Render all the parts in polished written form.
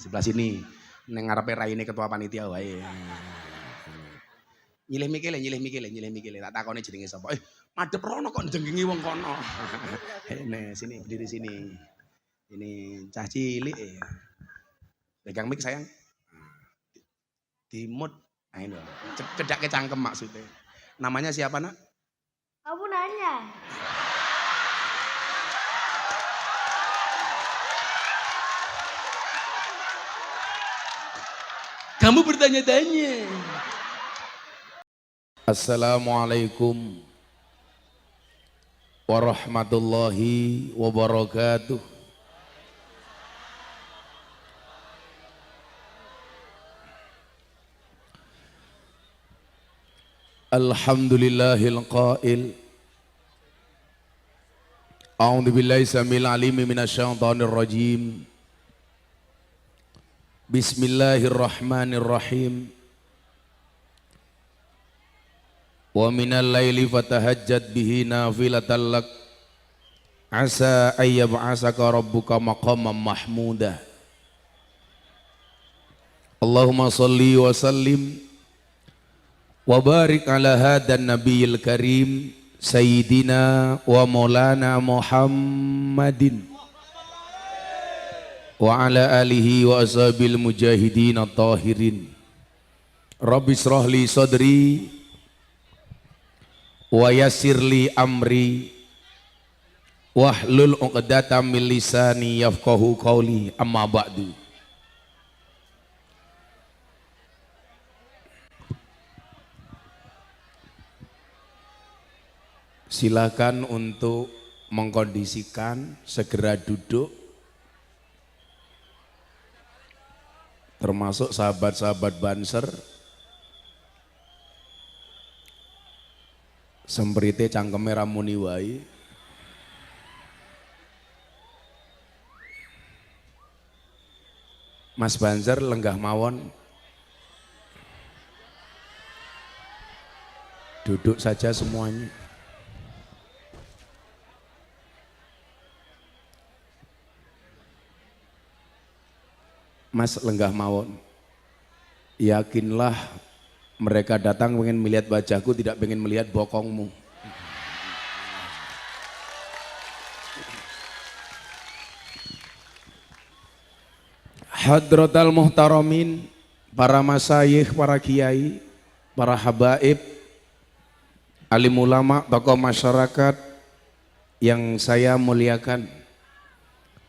sebelah sini. Neng ngarepe raine ketua panitia wae. Nyilih mikile. Tak takoni jenenge sapa. Madhep rono kok njenggengi wong kono. Nih, sini berdiri sini. Ini cah cilik. Pegang mic sayang. Dimut. Nah ini. Cedak ke cangkem maksudnya. Namanya siapa nak? Kamu nanya. Kamu bertanya-tanya. Assalamualaikum warahmatullahi wabarakatuh. Alhamdulillahil qail. A'udzu billahi samil alim minasyaitonir rajim. Bismillahirrahmanirrahim. Wa minal laili fatahajjad bihi nafilatan lak asa ayyab'asaka rabbuka maqaman mahmuda. Allahumma salli wa sallim wa barik ala hadan nabiyil karim sayyidina wa maulana Muhammadin wa ala alihi wa ashabil mujahidin at-tahirin. Rabbi israh li sadri wa yassir li amri wahlul 'uqdatam min lisani yafqahu qawli, amma ba'du. Silakan untuk mengkondisikan, segera duduk, termasuk sahabat-sahabat Banser. Semprite cangkeme ramuni wae. Mas Banser lenggah mawon. Duduk saja semuanya. Mas lenggah mawon. Yakinlah mereka datang pengen melihat wajahku, tidak pengen melihat bokongmu. Hadratal muhtaramin, para masyayikh, para kiai, para habaib, alim ulama, tokoh masyarakat yang saya muliakan,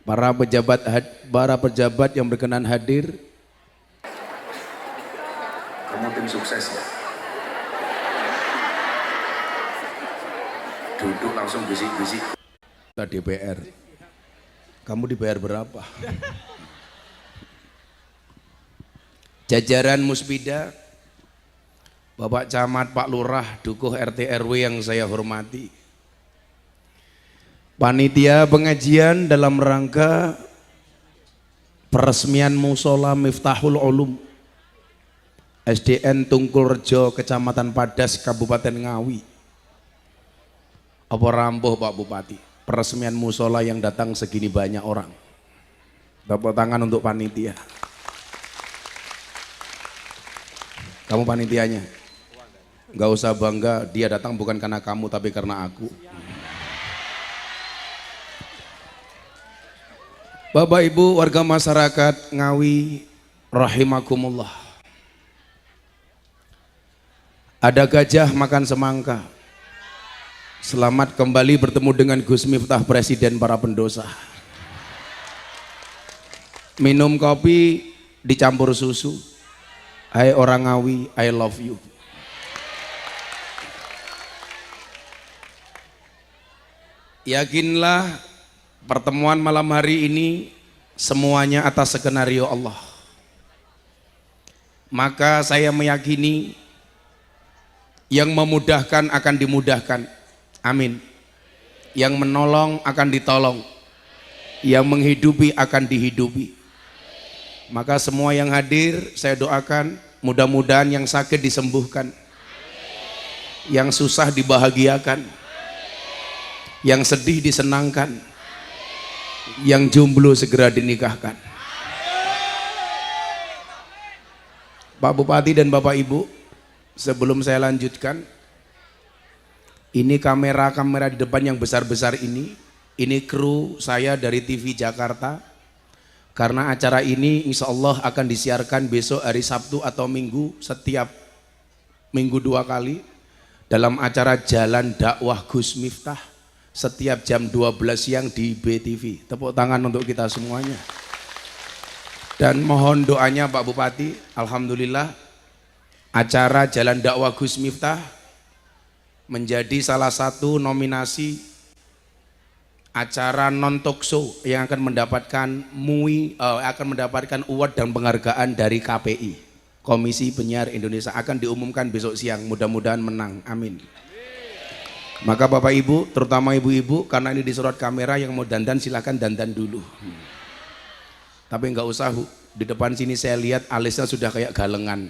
para pejabat yang berkenan hadir. Kamu tim sukses ya? Duduk langsung bisik-bisik. Kita DPR. Kamu dibayar berapa? Jajaran Musbida, Bapak Camat, Pak Lurah, Dukuh RT RW yang saya hormati. Panitia pengajian dalam rangka peresmian Musola Miftahul Ulum SDN Tungkul Rejo, Kecamatan Padas, Kabupaten Ngawi. Apa rambuh Pak Bupati, peresmian musola yang datang segini banyak orang. Tepuk tangan untuk panitia. Kamu panitianya, nggak usah bangga, dia datang bukan karena kamu tapi karena aku. Bapak Ibu warga masyarakat Ngawi rahimakumullah. Ada gajah makan semangka. Selamat kembali bertemu dengan Gus Miftah, Presiden para pendosa. Minum kopi dicampur susu. Hai orang Ngawi, I love you. Yakinlah pertemuan malam hari ini semuanya atas skenario Allah. Maka saya meyakini yang memudahkan akan dimudahkan. Amin. Yang menolong akan ditolong. Yang menghidupi akan dihidupi. Maka semua yang hadir saya doakan mudah-mudahan yang sakit disembuhkan. Yang susah dibahagiakan. Yang sedih disenangkan. Yang jomblo segera dinikahkan. Pak Bupati dan Bapak Ibu, sebelum saya lanjutkan, ini kamera-kamera di depan yang besar-besar ini kru saya dari TV Jakarta. Karena acara ini insya Allah akan disiarkan besok hari Sabtu atau Minggu, setiap minggu 2 kali dalam acara Jalan Dakwah Gus Miftah setiap jam 12 siang di BTV. Tepuk tangan untuk kita semuanya. Dan mohon doanya Pak Bupati, alhamdulillah acara Jalan Dakwah Gus Miftah menjadi salah satu nominasi acara non talk show yang akan mendapatkan award dan penghargaan dari KPI, Komisi Penyiar Indonesia, akan diumumkan besok siang, mudah-mudahan menang, amin. Maka Bapak Ibu, terutama ibu-ibu, karena ini disorot kamera, yang mau dandan silahkan dandan dulu. Tapi enggak usah, di depan sini saya lihat alisnya sudah kayak galengan.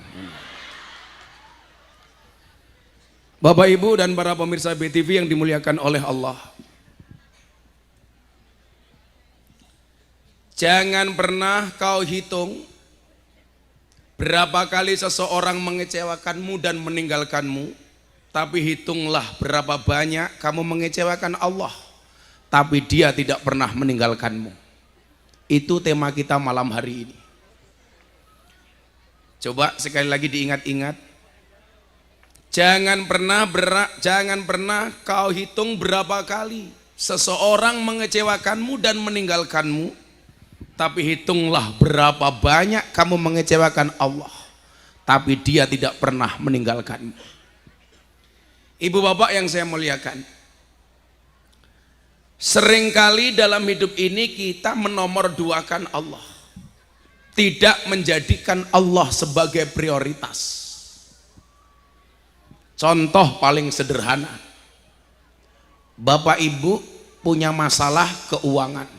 Bapak Ibu dan para pemirsa BTV yang dimuliakan oleh Allah, jangan pernah kau hitung berapa kali seseorang mengecewakanmu dan meninggalkanmu, tapi hitunglah berapa banyak kamu mengecewakan Allah, tapi Dia tidak pernah meninggalkanmu. Itu tema kita malam hari ini. Coba sekali lagi diingat-ingat. Jangan pernah kau hitung berapa kali seseorang mengecewakanmu dan meninggalkanmu, tapi hitunglah berapa banyak kamu mengecewakan Allah, tapi Dia tidak pernah meninggalkanmu. Ibu bapak yang saya muliakan, seringkali dalam hidup ini kita menomorduakan Allah, tidak menjadikan Allah sebagai prioritas. Contoh paling sederhana, Bapak Ibu punya masalah keuangan,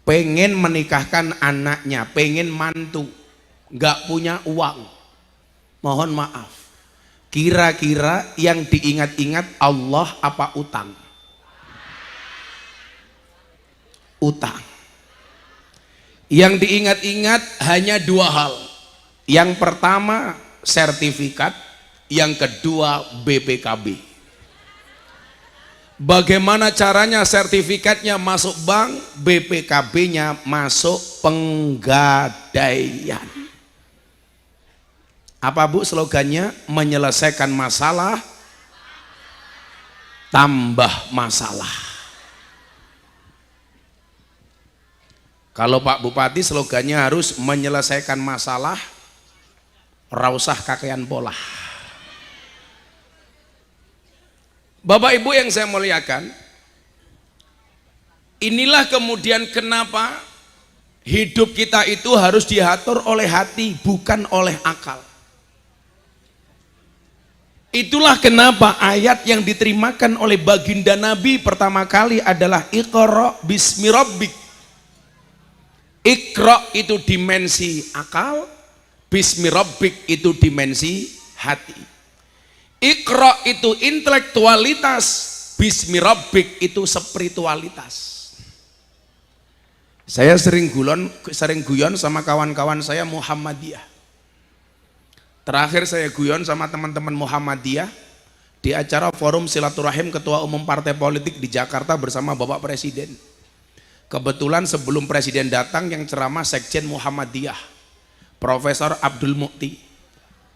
pengen menikahkan anaknya, pengen mantu, nggak punya uang. Mohon maaf, kira-kira yang diingat-ingat Allah apa utang? Utang. Yang diingat-ingat hanya 2 hal. Yang pertama sertifikat, yang kedua BPKB. Bagaimana caranya sertifikatnya masuk bank, BPKB-nya masuk penggadaian. Apa Bu slogannya? Menyelesaikan masalah tambah masalah. Kalau Pak Bupati slogannya harus menyelesaikan masalah rausah kakean pola. Bapak Ibu yang saya muliakan, inilah kemudian kenapa hidup kita itu harus diatur oleh hati, bukan oleh akal. Itulah kenapa ayat yang diterimakan oleh baginda Nabi pertama kali adalah Iqra bismi rabbik. Iqra itu dimensi akal, bismi rabbik itu dimensi hati. Iqra itu intelektualitas, bismi rabbik itu spiritualitas. Saya sering guyon sama kawan-kawan saya Muhammadiyah. Terakhir saya guyon sama teman-teman Muhammadiyah di acara forum silaturahim ketua umum partai politik di Jakarta bersama Bapak Presiden. Kebetulan sebelum Presiden datang yang ceramah Sekjen Muhammadiyah, Profesor Abdul Mukti.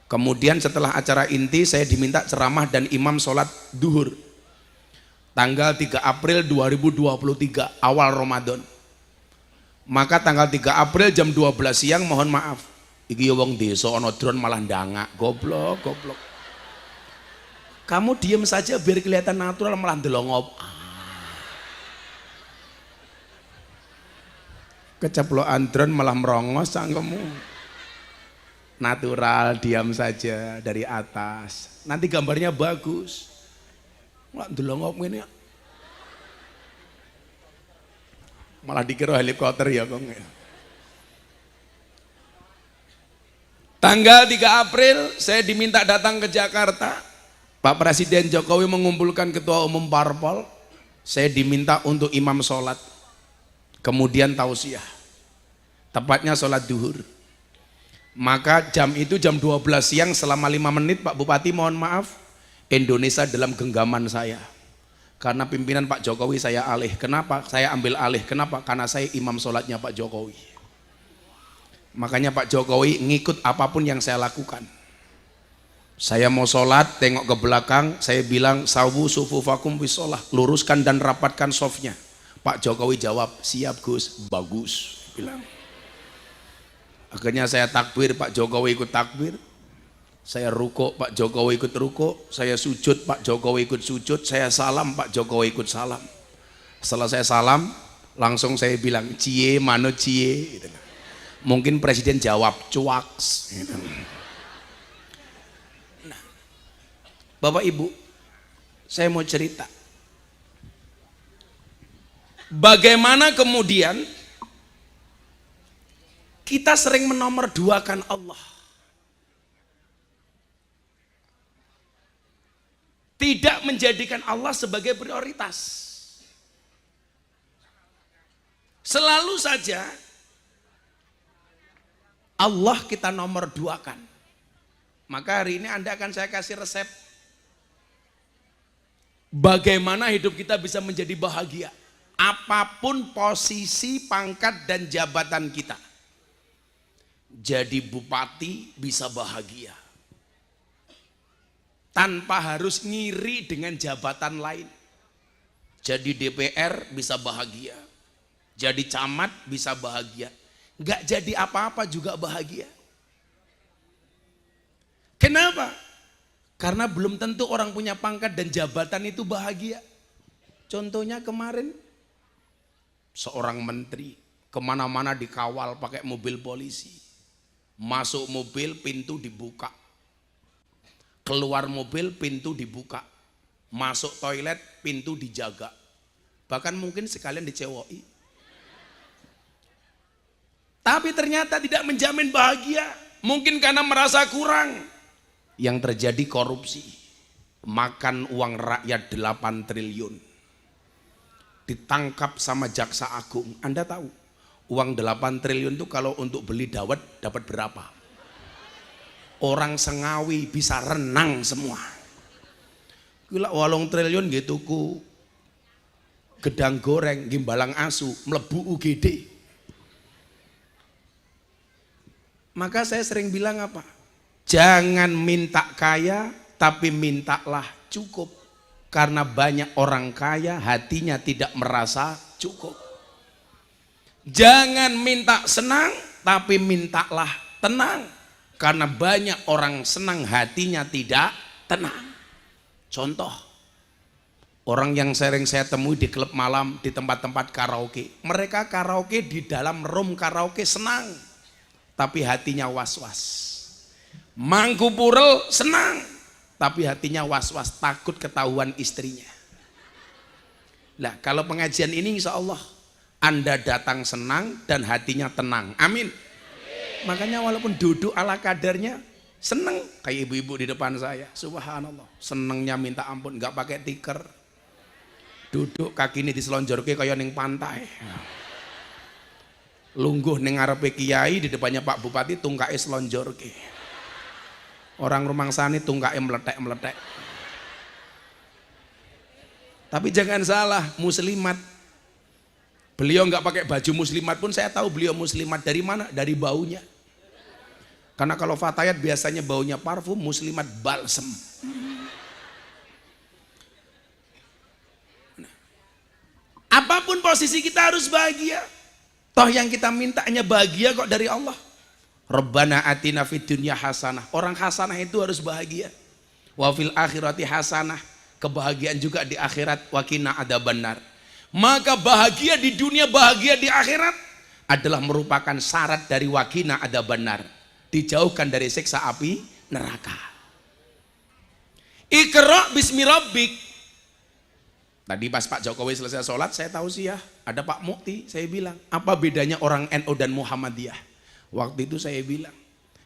Kemudian setelah acara inti saya diminta ceramah dan imam sholat duhur tanggal 3 April 2023 awal Ramadan. Maka tanggal 3 April jam 12 siang, mohon maaf, iki wong desa ana drone malah ndangak, goblok. Kamu diem saja biar kelihatan natural, malah ndelongop. Keceplokan drone malah merongos cangkemmu. Natural, diam saja dari atas. Nanti gambarnya bagus. Malah ndelongop ngene. Malah dikira helikopter ya, Kong. Tanggal 3 April saya diminta datang ke Jakarta. Pak Presiden Jokowi mengumpulkan ketua umum parpol. Saya diminta untuk imam sholat, kemudian tausiah, tepatnya sholat duhur. Maka jam itu jam 12 siang selama 5 menit Pak Bupati, mohon maaf, Indonesia dalam genggaman saya. Karena pimpinan Pak Jokowi saya alih. Kenapa? Saya ambil alih. Kenapa? Karena saya imam sholatnya Pak Jokowi. Makanya Pak Jokowi ngikut apapun yang saya lakukan. Saya mau sholat, tengok ke belakang, saya bilang sawu sufufakum bisolah, luruskan dan rapatkan softnya. Pak Jokowi jawab, siap Gus, bagus. Bilang. Akhirnya saya takbir, Pak Jokowi ikut takbir. Saya rukuk, Pak Jokowi ikut rukuk. Saya sujud, Pak Jokowi ikut sujud. Saya salam, Pak Jokowi ikut salam. Setelah saya salam, langsung saya bilang, cie, mano cie. Gitu. Mungkin presiden jawab, cuaks. Gitu. Nah, Bapak Ibu, saya mau cerita. Bagaimana kemudian kita sering menomorduakan Allah. Tidak menjadikan Allah sebagai prioritas. Selalu saja Allah kita nomor duakan. Maka hari ini Anda akan saya kasih resep bagaimana hidup kita bisa menjadi bahagia. Apapun posisi, pangkat dan jabatan kita. Jadi bupati bisa bahagia. Tanpa harus ngiri dengan jabatan lain. Jadi DPR bisa bahagia. Jadi camat bisa bahagia. Nggak jadi apa-apa juga bahagia. Kenapa? Karena belum tentu orang punya pangkat dan jabatan itu bahagia. Contohnya kemarin seorang menteri kemana-mana dikawal pakai mobil polisi. Masuk mobil pintu dibuka. Keluar mobil pintu dibuka. Masuk toilet pintu dijaga. Bahkan mungkin sekalian dicewoi. Tapi ternyata tidak menjamin bahagia. Mungkin karena merasa kurang. Yang terjadi korupsi. Makan uang rakyat 8 triliun. Ditangkap sama jaksa agung. Anda tahu uang 8 triliun itu kalau untuk beli dawet dapat berapa? Orang Sengawi bisa renang semua. Gila 8 triliun gitu ku gedang goreng, gimbalang asu, melebu UGD. Maka saya sering bilang apa? Jangan minta kaya, tapi mintalah cukup. Karena banyak orang kaya hatinya tidak merasa cukup. Jangan minta senang, tapi mintalah tenang. Karena banyak orang senang hatinya tidak tenang. Contoh, orang yang sering saya temui di klub malam, di tempat-tempat karaoke. Mereka karaoke di dalam room karaoke senang, tapi hatinya was-was. Mangku Purel senang, tapi hatinya was-was, takut ketahuan istrinya. Nah, kalau pengajian ini insya Allah Anda datang senang dan hatinya tenang. Amin. Makanya walaupun duduk ala kadarnya seneng kayak ibu-ibu di depan saya, subhanallah, senengnya minta ampun, nggak pakai tikar, duduk kaki ini diselonjorke kayak ning pantai, lungguh ning ngarepe kiai, di depannya Pak Bupati tungkae selonjorke, orang rumangsane tungkae meletek-meletek. Tapi jangan salah, muslimat, beliau nggak pakai baju muslimat pun saya tahu beliau muslimat. Dari mana? Dari baunya. Karena kalau fatayat biasanya baunya parfum, muslimat balsem. Nah, apapun posisi kita harus bahagia. Toh yang kita mintanya bahagia kok dari Allah. Rabbana atina fid dunya hasanah. Orang hasanah itu harus bahagia. Wa fil akhirati hasanah. Kebahagiaan juga di akhirat. Wa qina adzabannar. Maka bahagia di dunia, bahagia di akhirat adalah merupakan syarat dari wa qina adzabannar. Dijauhkan dari siksa api neraka. Iqra bismi rabbik. Tadi pas Pak Jokowi selesai sholat, saya tahu sih ya, ada Pak Mukti, saya bilang, apa bedanya orang NU dan Muhammadiyah? Waktu itu saya bilang,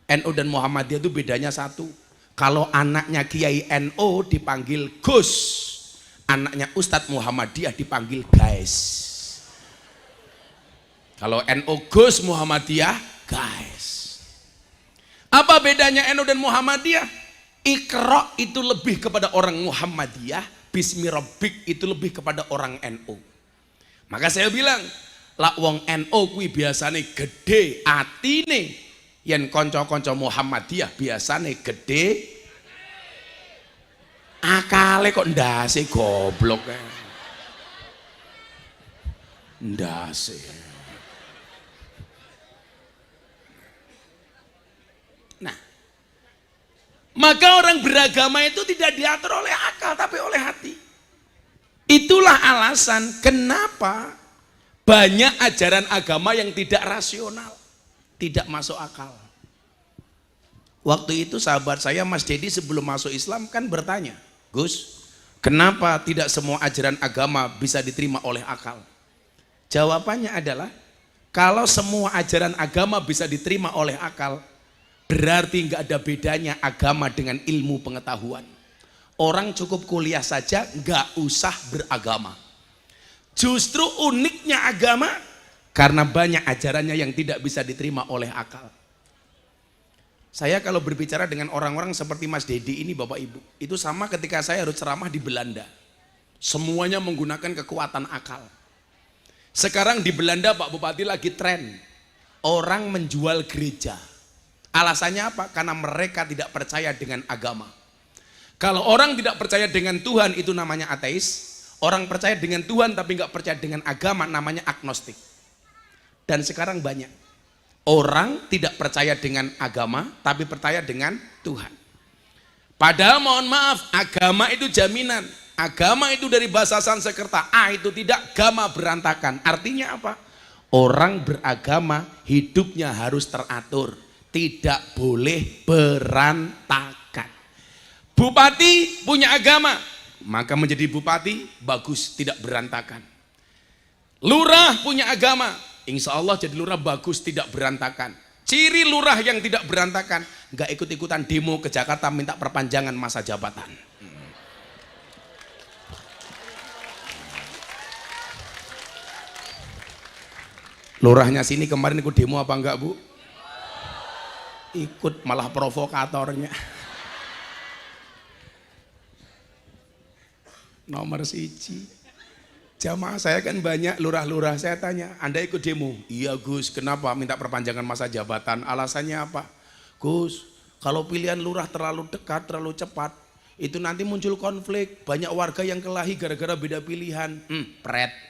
NU dan Muhammadiyah itu bedanya satu. Kalau anaknya Kiai NU dipanggil Gus, anaknya Ustadz Muhammadiyah dipanggil guys. Kalau NU Gus, Muhammadiyah guys. Apa bedanya NU dan Muhammadiyah? Iqra itu lebih kepada orang Muhammadiyah, Bismi Rabbik itu lebih kepada orang NU. Maka saya bilang, lak wong NU kuwi biasane gede atine, yen kanca-kanca Muhammadiyah biasane gede akale kok ndase goblok kae. Ndase. Nah, maka orang beragama itu tidak diatur oleh akal tapi oleh hati. Itulah alasan kenapa banyak ajaran agama yang tidak rasional, tidak masuk akal. Waktu itu sahabat saya Mas Dedi sebelum masuk Islam kan bertanya, Gus, kenapa tidak semua ajaran agama bisa diterima oleh akal? Jawabannya adalah, kalau semua ajaran agama bisa diterima oleh akal, berarti nggak ada bedanya agama dengan ilmu pengetahuan. Orang cukup kuliah saja, nggak usah beragama. Justru uniknya agama, karena banyak ajarannya yang tidak bisa diterima oleh akal. Saya kalau berbicara dengan orang-orang seperti Mas Dedi ini Bapak Ibu, itu sama ketika saya harus ceramah di Belanda. Semuanya menggunakan kekuatan akal. Sekarang di Belanda Pak Bupati lagi tren, orang menjual gereja. Alasannya apa? Karena mereka tidak percaya dengan agama. Kalau orang tidak percaya dengan Tuhan itu namanya ateis. Orang percaya dengan Tuhan tapi nggak percaya dengan agama namanya agnostik. Dan sekarang banyak orang tidak percaya dengan agama tapi percaya dengan Tuhan. Padahal mohon maaf, agama itu jaminan. Agama itu dari bahasa Sanskerta, itu tidak, gama berantakan. Artinya apa? Orang beragama hidupnya harus teratur, tidak boleh berantakan. Bupati punya agama, maka menjadi bupati bagus, tidak berantakan. Lurah punya agama, insya Allah jadi lurah bagus, tidak berantakan. Ciri lurah yang tidak berantakan, nggak ikut-ikutan demo ke Jakarta minta perpanjangan masa jabatan. Lurahnya sini kemarin ikut demo apa enggak Bu? Ikut, malah provokatornya. Nomor 1. Jamaah saya kan banyak lurah-lurah, saya tanya, Anda ikut demo? Iya Gus, kenapa minta perpanjangan masa jabatan? Alasannya apa? Gus, kalau pilihan lurah terlalu dekat, terlalu cepat, itu nanti muncul konflik, banyak warga yang kelahi gara-gara beda pilihan. Pret.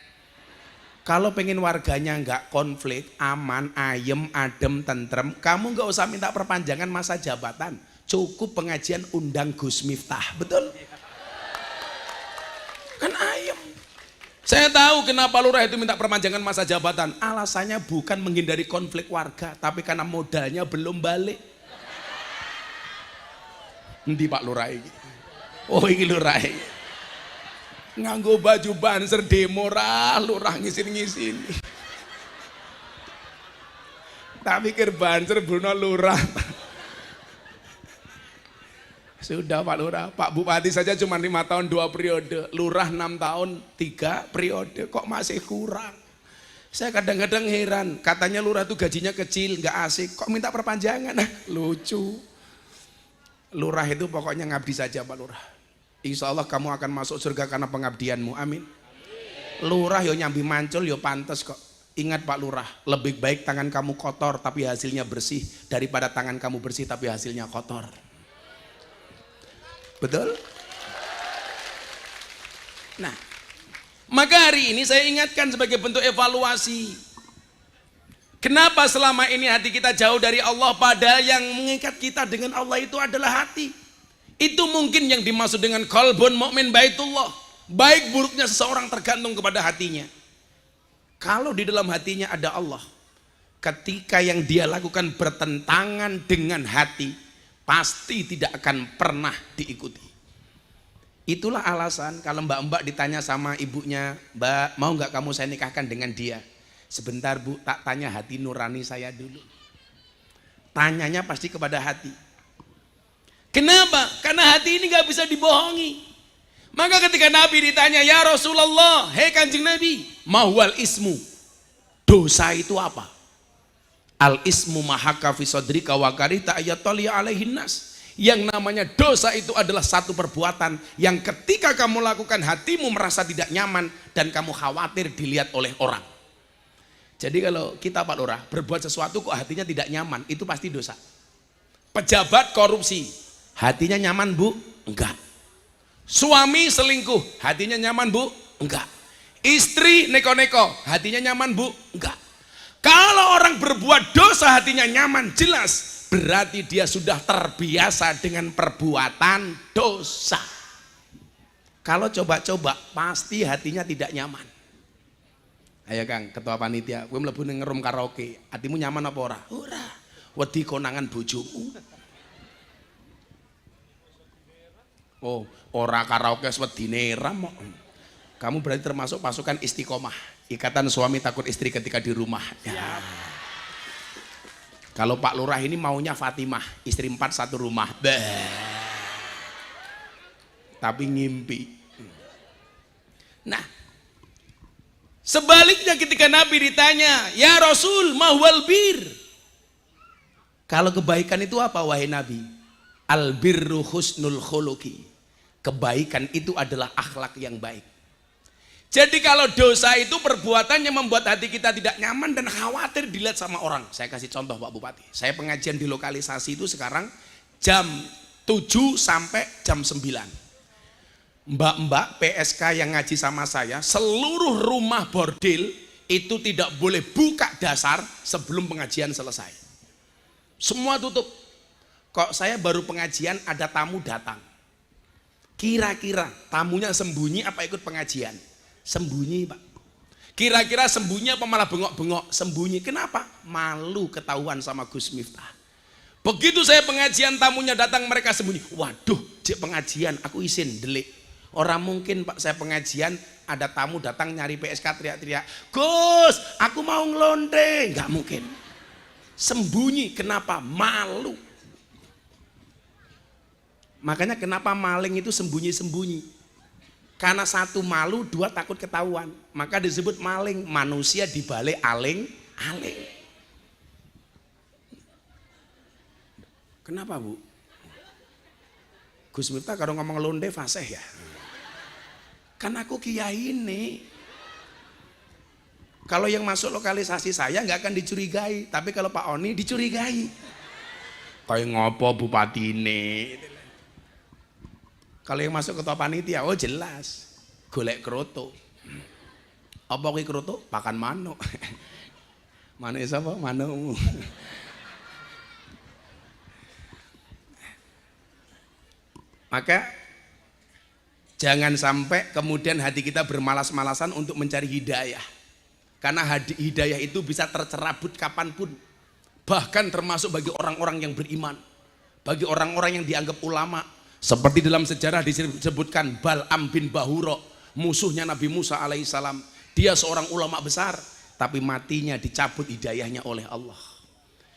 Kalau pengen warganya nggak konflik, aman, ayem, adem, tentrem, kamu nggak usah minta perpanjangan masa jabatan. Cukup pengajian undang Gus Miftah, betul? Kan ayem. Saya tahu kenapa lurah itu minta perpanjangan masa jabatan. Alasannya bukan menghindari konflik warga, tapi karena modalnya belum balik. Endi Pak Lurah ini? Oh ini lurah ini. Nganggo baju banser demo lurah ngisin-ngisin. Tak pikir banser Bruno lurah. Sudah Pak Lurah, Pak Bupati saja cuma 5 tahun 2 periode, lurah 6 tahun 3 periode, kok masih kurang. Saya kadang-kadang heran, katanya lurah itu gajinya kecil, nggak asik, kok minta perpanjangan? Lucu. Lurah itu pokoknya ngabdi saja Pak Lurah. Insya Allah kamu akan masuk surga karena pengabdianmu, amin. Lurah yo nyambi mancul yo pantes kok. Ingat Pak Lurah, lebih baik tangan kamu kotor tapi hasilnya bersih daripada tangan kamu bersih tapi hasilnya kotor. Betul? Nah, maka hari ini saya ingatkan sebagai bentuk evaluasi. Kenapa selama ini hati kita jauh dari Allah, padahal yang mengikat kita dengan Allah itu adalah hati. Itu mungkin yang dimaksud dengan qalbun mu'min baitullah. Baik buruknya seseorang tergantung kepada hatinya. Kalau di dalam hatinya ada Allah, ketika yang dia lakukan bertentangan dengan hati, pasti tidak akan pernah diikuti. Itulah alasan kalau mbak-mbak ditanya sama ibunya, Mbak mau nggak kamu saya nikahkan dengan dia? Sebentar Bu, tak tanya hati nurani saya dulu. Tanyanya pasti kepada hati. Kenapa? Karena hati ini gak bisa dibohongi. Maka ketika Nabi ditanya, ya Rasulullah, hei Kanjeng Nabi, mahwal ismu, dosa itu apa? Al ismu mahaka fi sadrika wa karita ayatali alaihin nas. Yang namanya dosa itu adalah satu perbuatan yang ketika kamu lakukan hatimu merasa tidak nyaman dan kamu khawatir dilihat oleh orang. Jadi kalau kita Pak Lurah berbuat sesuatu kok hatinya tidak nyaman, itu pasti dosa. Pejabat korupsi, hatinya nyaman Bu? Enggak. Suami selingkuh, hatinya nyaman Bu? Enggak. Istri neko-neko, hatinya nyaman Bu? Enggak. Kalau orang berbuat dosa hatinya nyaman, jelas berarti dia sudah terbiasa dengan perbuatan dosa. Kalau coba-coba pasti hatinya tidak nyaman. Ayo Kang, ketua panitia, kowe mlebu ning room karaoke, hatimu nyaman apa ora? Ora. Wedi konangan bojomu. Oh, ora karaoke wedine ram kok. Kamu berarti termasuk pasukan istiqomah, ikatan suami takut istri ketika di rumah. Ya. Kalau Pak Lurah ini maunya Fatimah, istri 4 satu rumah. Tapi ngimpi. Nah, sebaliknya ketika Nabi ditanya, ya Rasul, mahwal bir. Kalau kebaikan itu apa wahai Nabi? Al birru husnul khuluqi. Kebaikan itu adalah akhlak yang baik. Jadi kalau dosa itu perbuatan yang membuat hati kita tidak nyaman dan khawatir dilihat sama orang. Saya kasih contoh Pak Bupati. Saya pengajian di lokalisasi itu sekarang jam 7 sampai jam 9. Mbak-mbak PSK yang ngaji sama saya, seluruh rumah bordil itu tidak boleh buka dasar sebelum pengajian selesai. Semua tutup. Kok saya baru pengajian ada tamu datang. Kira-kira tamunya sembunyi apa ikut pengajian? Sembunyi Pak. Kira-kira sembunyi apa malah bengok-bengok? Sembunyi. Kenapa? Malu ketahuan sama Gus Miftah. Begitu saya pengajian tamunya datang mereka sembunyi. Waduh, cek pengajian aku isin delik. Orang mungkin Pak saya pengajian ada tamu datang nyari PSK teriak-teriak, Gus aku mau ngelonte. Nggak mungkin. Sembunyi. Kenapa? Malu. Makanya kenapa maling itu sembunyi-sembunyi. Karena satu malu, dua takut ketahuan. Maka disebut maling, manusia dibalik aling-aling. Kenapa Bu? Gus Miftah kalau ngomong londe fasih ya. Kan aku kiai ini. Kalau yang masuk lokalisasi saya nggak akan dicurigai, tapi kalau Pak Oni dicurigai. Kayak ngopo bupati ini. Kalau yang masuk ketua panitia, oh jelas, golek kroto. Apa ki kroto? Pakan manuk. Manuk sapa? Manukmu. Maka jangan sampai kemudian hati kita bermalas-malasan untuk mencari hidayah. Karena hidayah itu bisa tercerabut kapanpun. Bahkan termasuk bagi orang-orang yang beriman. Bagi orang-orang yang dianggap ulama. Seperti dalam sejarah disebutkan Bal'am bin Bahuro, musuhnya Nabi Musa alaihissalam. Dia seorang ulama besar, tapi matinya dicabut hidayahnya oleh Allah.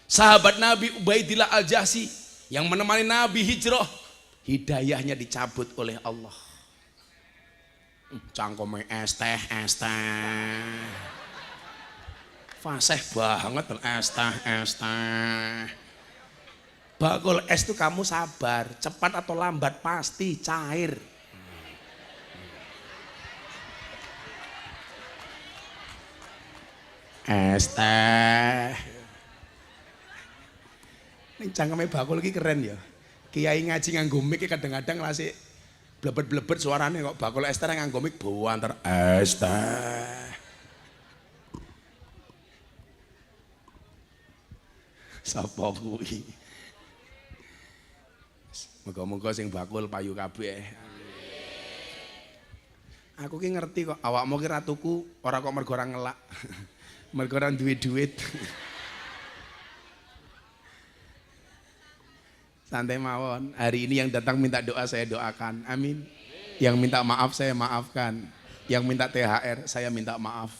Sahabat Nabi Ubaidillah Al-Jahsi yang menemani Nabi hijrah, hidayahnya dicabut oleh Allah. Cangkome esteh. Fasih banget esteh. Bakul es itu kamu sabar, cepat atau lambat pasti cair. Es teh. Ini cangkeme bakul iki keren ya. Kiai ngaji nganggo mic kadang-kadang lasik blebet-blebet suarane kok bakul es teh nganggo mic bawa antar es teh. Sapa kuwi? Moga-moga sing bakul payu kabeh. Aku ki ngerti kok awakmu ki ratuku ora kok mergo ora ngelak. Mergo ora duwe duit. Santai mawon. Hari ini yang datang minta doa saya doakan. Amin. Yang minta maaf saya maafkan. Yang minta THR saya minta maaf.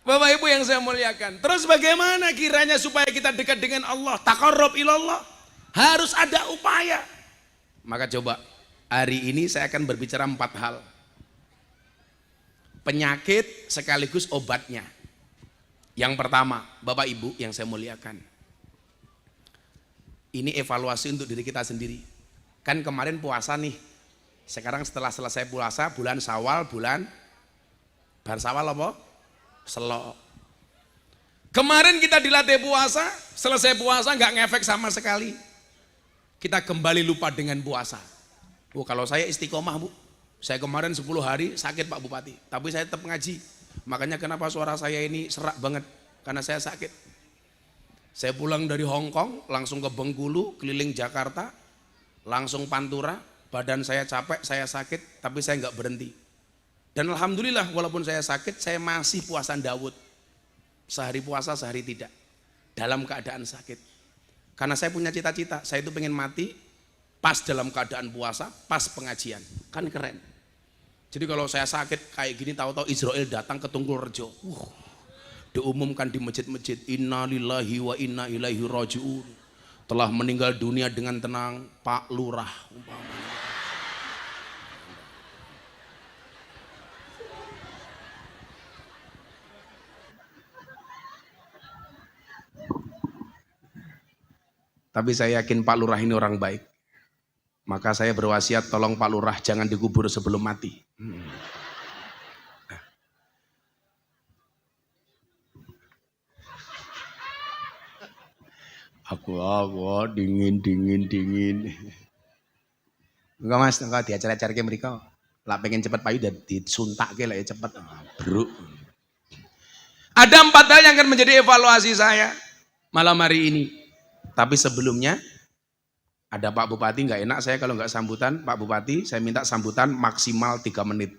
Bapak Ibu yang saya muliakan. Terus bagaimana kiranya supaya kita dekat dengan Allah? Taqarrub ilallah. Harus ada upaya. Maka coba hari ini saya akan berbicara 4 hal. penyakit sekaligus obatnya. Yang pertama, Bapak Ibu yang saya muliakan, ini evaluasi untuk diri kita sendiri. Kan kemarin puasa nih, sekarang setelah selesai puasa, bulan Syawal, bulan bar Syawal apa? Selo. Kemarin kita dilatih puasa, selesai puasa nggak ngefek sama sekali. Kita kembali lupa dengan puasa. Oh, kalau saya istiqomah Bu, saya kemarin 10 hari sakit Pak Bupati, tapi saya tetap ngaji. Makanya kenapa suara saya ini serak banget, karena saya sakit. Saya pulang dari Hong Kong, langsung ke Bengkulu, keliling Jakarta, langsung Pantura, badan saya capek, saya sakit, tapi saya nggak berhenti. Dan alhamdulillah walaupun saya sakit, saya masih puasa Daud. Sehari puasa, sehari tidak. Dalam keadaan sakit. Karena saya punya cita-cita, saya itu pengen mati pas dalam keadaan puasa, pas pengajian. Kan keren. Jadi kalau saya sakit kayak gini, tahu-tahu Israel datang ke Tunggul Rejo. Diumumkan di masjid-masjid, inna lillahi wa inna ilaihi raji'un. Telah meninggal dunia dengan tenang Pak Lurah. Tapi saya yakin Pak Lurah ini orang baik. Maka saya berwasiat, tolong Pak Lurah jangan dikubur sebelum mati. Aku dingin. Enggak Mas, enggak di acara-acara mereka. Lah pengen cepet payu dan disuntak ke lah ya cepet. Bro. Ada 4 hal yang akan menjadi evaluasi saya malam hari ini. Tapi sebelumnya ada Pak Bupati, nggak enak saya kalau nggak sambutan. Pak Bupati, saya minta sambutan maksimal 3 menit.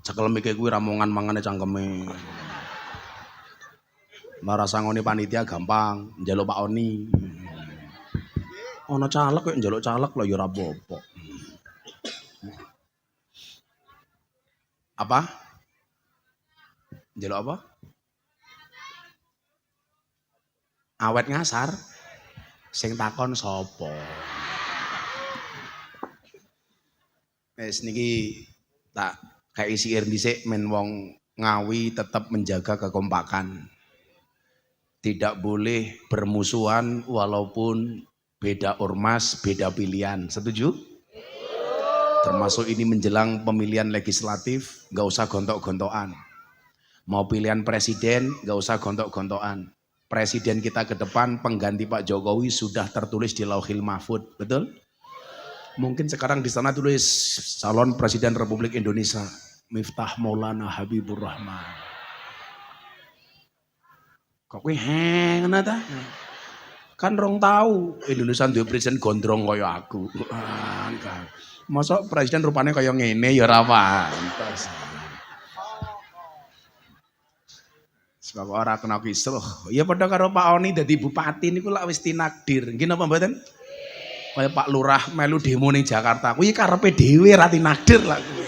Cekel mikir gue ramongan mangane cangkeme. Marah sangoni panitia gampang, njaluk Pak Oni. Ono caleg kok njaluk caleg lho ya ora apa-apa. Apa? Njaluk apa? Awet ngasar. Sing takon sapa? Wis niki tak kayak siir dhisik men wong Ngawi tetap menjaga kekompakan. Tidak boleh bermusuhan walaupun beda ormas, beda pilihan. Setuju? Termasuk ini menjelang pemilihan legislatif, gak usah gontok-gontokan. Mau pilihan presiden, gak usah gontok-gontokan. Presiden kita ke depan, pengganti Pak Jokowi sudah tertulis di Lauhil Mahfud, betul? Mungkin sekarang di sana tulis calon presiden Republik Indonesia, Miftah Maulana Habibur Rahman. Kok kuwi ngono ta? Kan rong tahu Indonesia duwe presiden gondrong kaya aku. Masa presiden rupanya kaya ngene ya ora pantes. Sebab ora kena kisruh. Ya padha karo Pak Oni dadi bupati niku lak wis tinakdir. Nggih napa mboten? Kaya Pak Lurah melu demo ning Jakarta. Kuwi karepe dhewe ra tinakdir lak kuwi.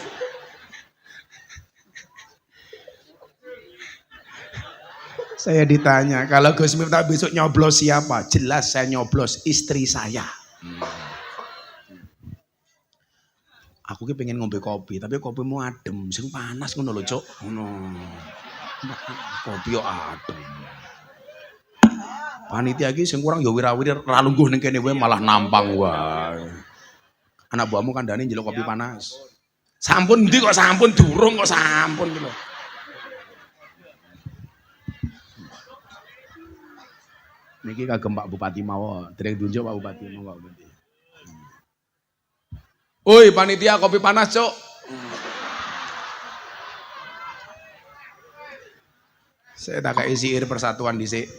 Saya ditanya, kalau Gus Miftah besok nyoblos siapa? Jelas saya nyoblos istri saya. Aku ki pengen ngombe kopi, tapi kopimu adem, sing panas ngono lho, Cuk. Ngono. Kopi yo adem. Panitia iki sing kurang ya wirawiri ra lungguh ning kene wae malah nampang wae. Anak buahmu kandhane njeluk kopi panas. Sampun ndi kok sampun durung kok sampun iki lho. Niki kagem Pak Bupati mawon, dereng tunjuk Pak Bupati mawon Pak Bupati. Oi panitia kopi panas, Cuk. Saya tak kayak siir persatuan dhisik.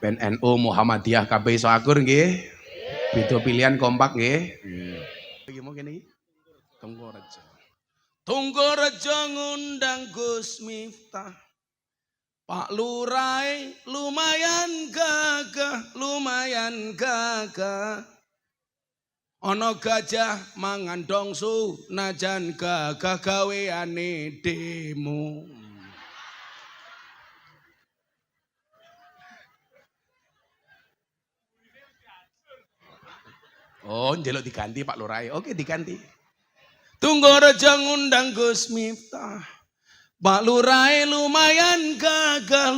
PNU Muhammadiyah KB Soakur nggih. Beda pilihan kompak nggih. Iki mau kene iki. Tunggorejo. Tunggorejo ngundang Gus Miftah. Pak Lurai lumayan gagah. Ono gajah mangan dongsu najan gagah gaweane demo. Oh, njaluk diganti Pak Lurai. Oke, diganti. Tunggu reja ngundang Gus Miftah. Pak Lurai lumayan gagah.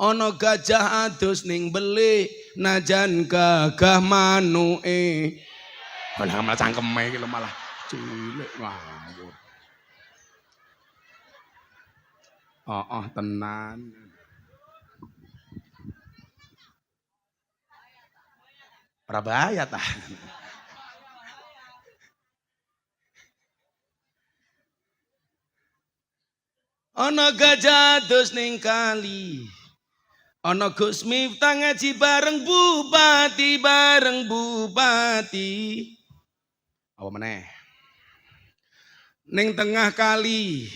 Ono gajah adus ning beli najan gagah manuke. Malah malah cangkeme iki malah cilik ngawur. Oh, tenan. Ora bahaya ta. Ana gajah adus ning kali. Ana Gus Miftah ngaji bareng bupati. Apa meneh? Ning tengah kali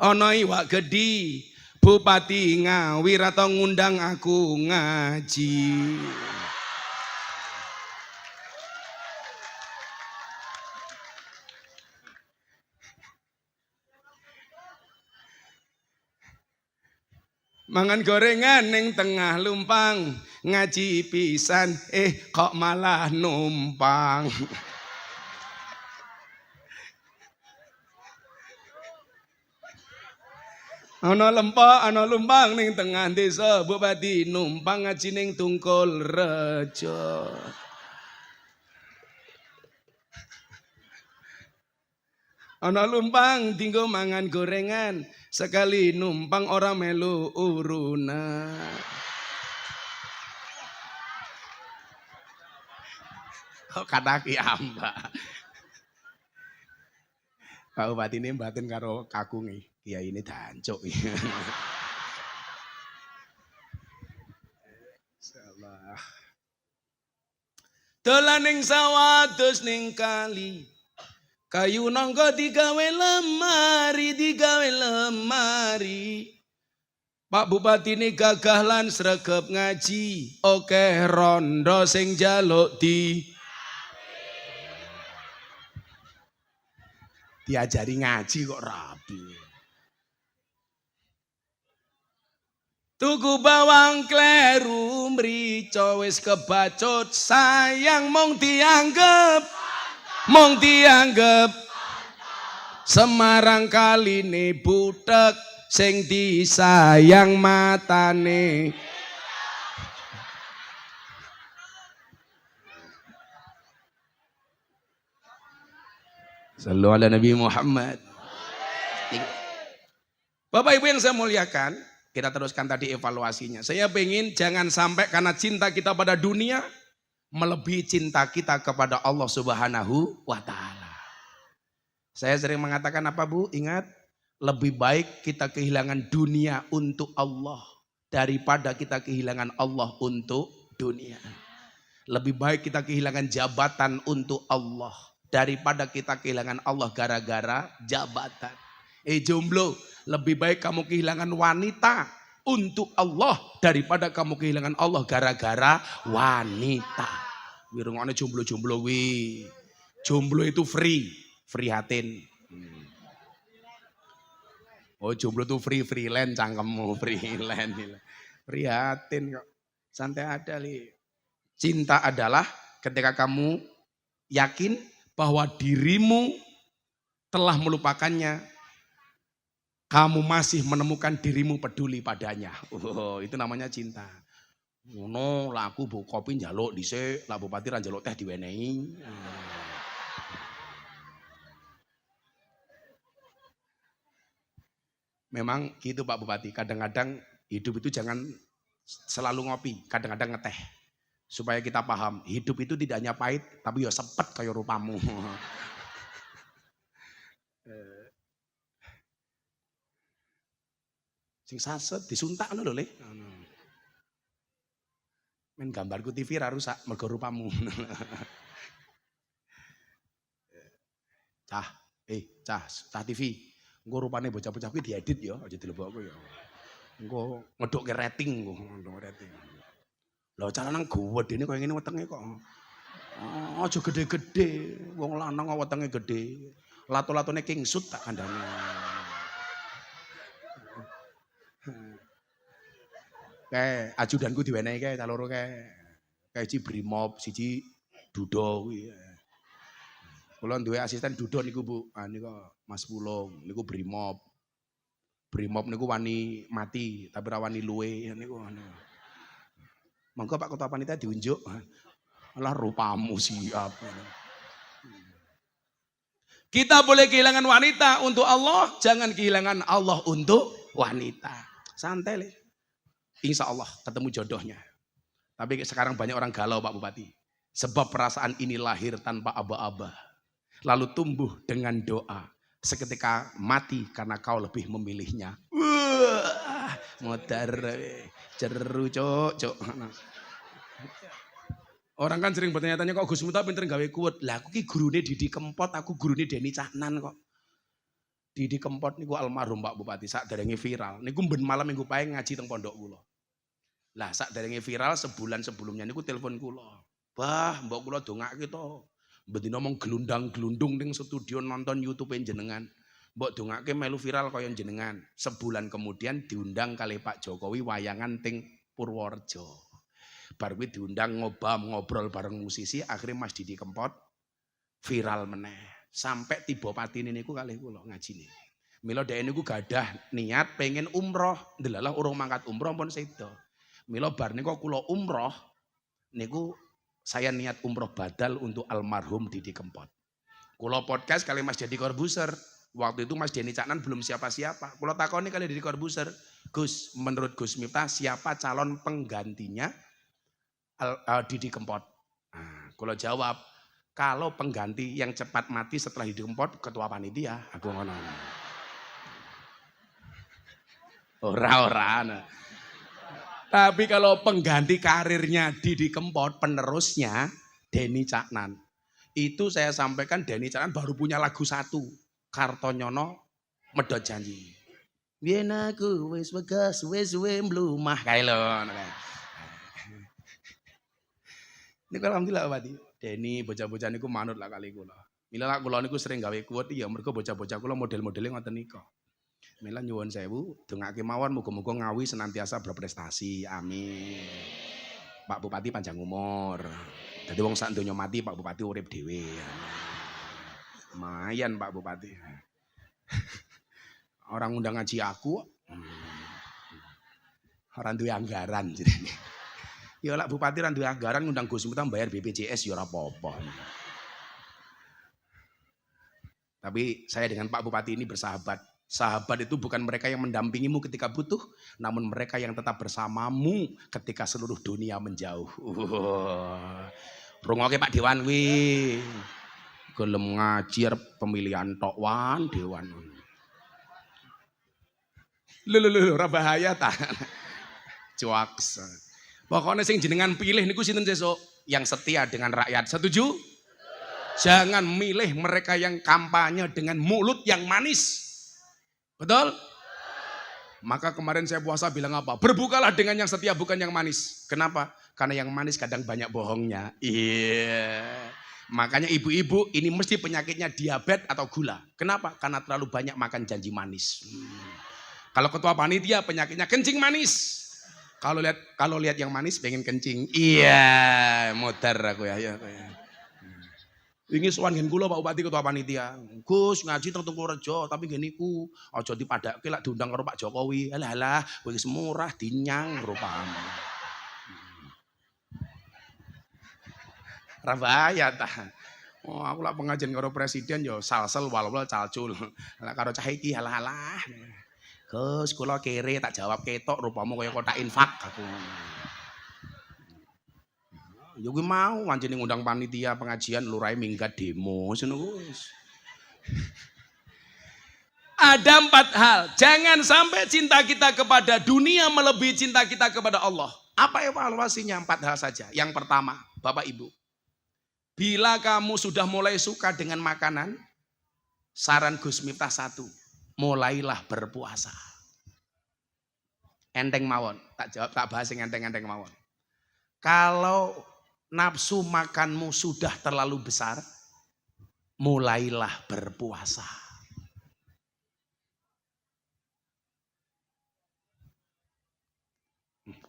ana iwak gedhi. Bupati Ngawi ra tau ngundang aku ngaji. Mangan gorengan ning tengah lumpang, ngaji pisan kok malah numpang. Ana lumpang ning tengah desa, bupati numpang ngaji ning Tungkul Rejo. Ana lumpang dinggo mangan gorengan, sekali numpang ora melu urunan. Kata kiambak. Pak Bupati ini batin karo kakung kiai ini dancuk. Insyaallah. Dolan ning sawah dus ning kali. Kayu nangka digawe lemari. Pak Bupati ini gagah lan sregep ngaji. Oke rondo sing jaluk diajari ngaji kok rapi. Tuku bawang kleru mrico wis kebacut, sayang mong dianggep Semarang kaline butek sing disayang matane. Sallu ala Nabi Muhammad. Bapak Ibu yang saya muliakan, kita teruskan tadi evaluasinya. Saya pengen jangan sampai karena cinta kita pada dunia melebihi cinta kita kepada Allah Subhanahu wa Ta'ala. Saya sering mengatakan apa Bu? Ingat, lebih baik kita kehilangan dunia untuk Allah daripada kita kehilangan Allah untuk dunia. Lebih baik kita kehilangan jabatan untuk Allah daripada kita kehilangan Allah gara-gara jabatan. Jomblo, lebih baik kamu kehilangan wanita untuk Allah daripada kamu kehilangan Allah gara-gara wanita. Wirungane jomblo-jomblo wi. Jomblo itu free hatin. Oh, jomblo itu freelance cangkemmu, freelance. Free hatin kok. Santai ada li. Cinta adalah ketika kamu yakin bahwa dirimu telah melupakannya, kamu masih menemukan dirimu peduli padanya. Oh, itu namanya cinta. Ngono laku bu kopi njaluk dhisik, lah bupati ra njaluk teh diwenehi. Memang gitu Pak Bupati, kadang-kadang hidup itu jangan selalu ngopi, kadang-kadang ngeteh. Supaya kita paham, hidup itu tidak hanya pahit, tapi ya sepet kayak rupamu. Sing saset disuntak lho Le. Men gambarku TV ra rusak mergo rupamu. Cah TV. Engko rupane bocah-bocah kuwi diedit ya, aja dilebokku ya. Engko ngedokke rating engko, ngedok rating. Lah carane gedene koyo ngene wetenge kok. Aja gede-gede, wong lanang wetenge gede. Lato-latone King Sut tak kandhane. Kae ajudanku diwenehi kae ta loro kae. Kae siji Brimob, siji Dudo kuwi. Kula duwe asisten duduk niku Bu. Ah niku Mas Pulung, niku Brimob. Brimob niku wani mati tapi ra wani luwe niku. Monggo Pak Ketua Panitia diunjuk. Alah rupamu siap. Kita boleh kehilangan wanita untuk Allah, jangan kehilangan Allah untuk wanita. Santai le. Insya Allah ketemu jodohnya. Tapi sekarang banyak orang galau Pak Bupati. Sebab perasaan ini lahir tanpa aba-aba. Lalu tumbuh dengan doa. Seketika mati karena kau lebih memilihnya. Wah, modar ceru cok. Orang kan sering bertanya-tanya kok Gus Miftah pinter gawe kuwet. Lah aku ki gurune Didi Kempot, aku gurune Deni Caknan kok. Didi Kempot niku almarhum Pak Bupati sakderenge viral. Niku ben malam minggu pae ngaji teng pondok kula. Lah sakderenge viral sebulan sebelumnya niku telepon kula. Bah, mbok kula dongake to. Bendina mong gelundang-gelundung ning studio nonton YouTube jenengan. Mbok dongake melu viral kaya jenengan. Sebulan kemudian diundang kali Pak Jokowi wayangan ting Purworejo. Bar kuwi diundang ngobrol bareng musisi, akhirnya Mas Didi Kempot viral meneh. Sampai tiba patine niku kalih kula ngajine. Mila dhek niku gadah niat pengen umroh, ndelalah urung mangkat umroh pun sedo. Mila bar niku kula umroh niku saya niat umroh badal untuk almarhum Didi Kempot. Kula podcast kali Mas Deddy Corbuzier. Waktu itu Mas Deni Caknan belum siapa-siapa. Kula takoni kali Deddy Corbuzier, Gus, menurut Gus Miftah siapa calon penggantinya Didi Kempot? Nah, kalau jawab, kalau pengganti yang cepat mati setelah Didi Kempot, ketua panitia. Aku ngono. Ora. Tapi kalau pengganti karirnya Didi Kempot, penerusnya Deni Caknan. Itu saya sampaikan Deni Caknan baru punya lagu satu. Kartonyono Medhot Janji. Yen aku wis wegas wis mblumah kae lho. Niku alhamdulillah Pak. Deni bocah-bocah niku manut lah kali kula. Mila lak kula niku sering gawe kuwat ya mergo bocah-bocah kula model-modele ngoten nika. Mila nyuwun sewu dongake mawon muga-muga Ngawi senantiasa berprestasi. Amin. Pak Bupati panjang umur. Dadi wong sak donya mati Pak Bupati urip dhewe. Lumayan Pak Bupati. Orang undang ngaji aku. Orang duwe anggaran jenenge. Ya lak Bupati ra duwe anggaran ngundang Gus Miftah bayar BPJS ya ora apa-apa. Tapi saya dengan Pak Bupati ini bersahabat. Sahabat itu bukan mereka yang mendampingimu ketika butuh, namun mereka yang tetap bersamamu ketika seluruh dunia menjauh. Rungoke Pak Dewan wi. Gelem ngaji pemilihan tok wan Dewan. Lho ora bahaya ta. Cuaks. Pokoknya sing jenengan pilih niku sinten sesuk? Yang setia dengan rakyat. Setuju? Jangan milih mereka yang kampanye dengan mulut yang manis. Betul? Maka kemarin saya puasa bilang apa? Berbukalah dengan yang setia bukan yang manis. Kenapa? Karena yang manis kadang banyak bohongnya. Iya. Makanya ibu-ibu ini mesti penyakitnya diabetes atau gula. Kenapa? Karena terlalu banyak makan janji manis. Kalau ketua panitia penyakitnya kencing manis. Kalau lihat yang manis pengen kencing. Iya, modar aku ya. Wingi sowan ngen kula Pak Bupati ketua panitia. Gus ngaji teng Purworejo tapi nggih niku aja dipadhakke lak diundang karo Pak Jokowi. Alah, wis murah dinyang rupamu. Ra bahaya ta. Oh, aku lak pengajian karo presiden yo salsel wal-wal calcul. Lak karo cah iki alah. Gus, kula kere tak jawab ketok rupamu kaya kotak infak aku. Ya kuwi mau anjene ngundang panitia pengajian lurahe minggat demo ngono wis. Ada 4 hal. Jangan sampai cinta kita kepada dunia melebihi cinta kita kepada Allah. Apa evaluasinya? 4 hal saja. Yang pertama, Bapak Ibu. Bila kamu sudah mulai suka dengan makanan, saran Gus Miftah 1. Mulailah berpuasa. Enteng mawon, tak bahas yang enteng mawon. Kalau nafsu makanmu sudah terlalu besar, mulailah berpuasa.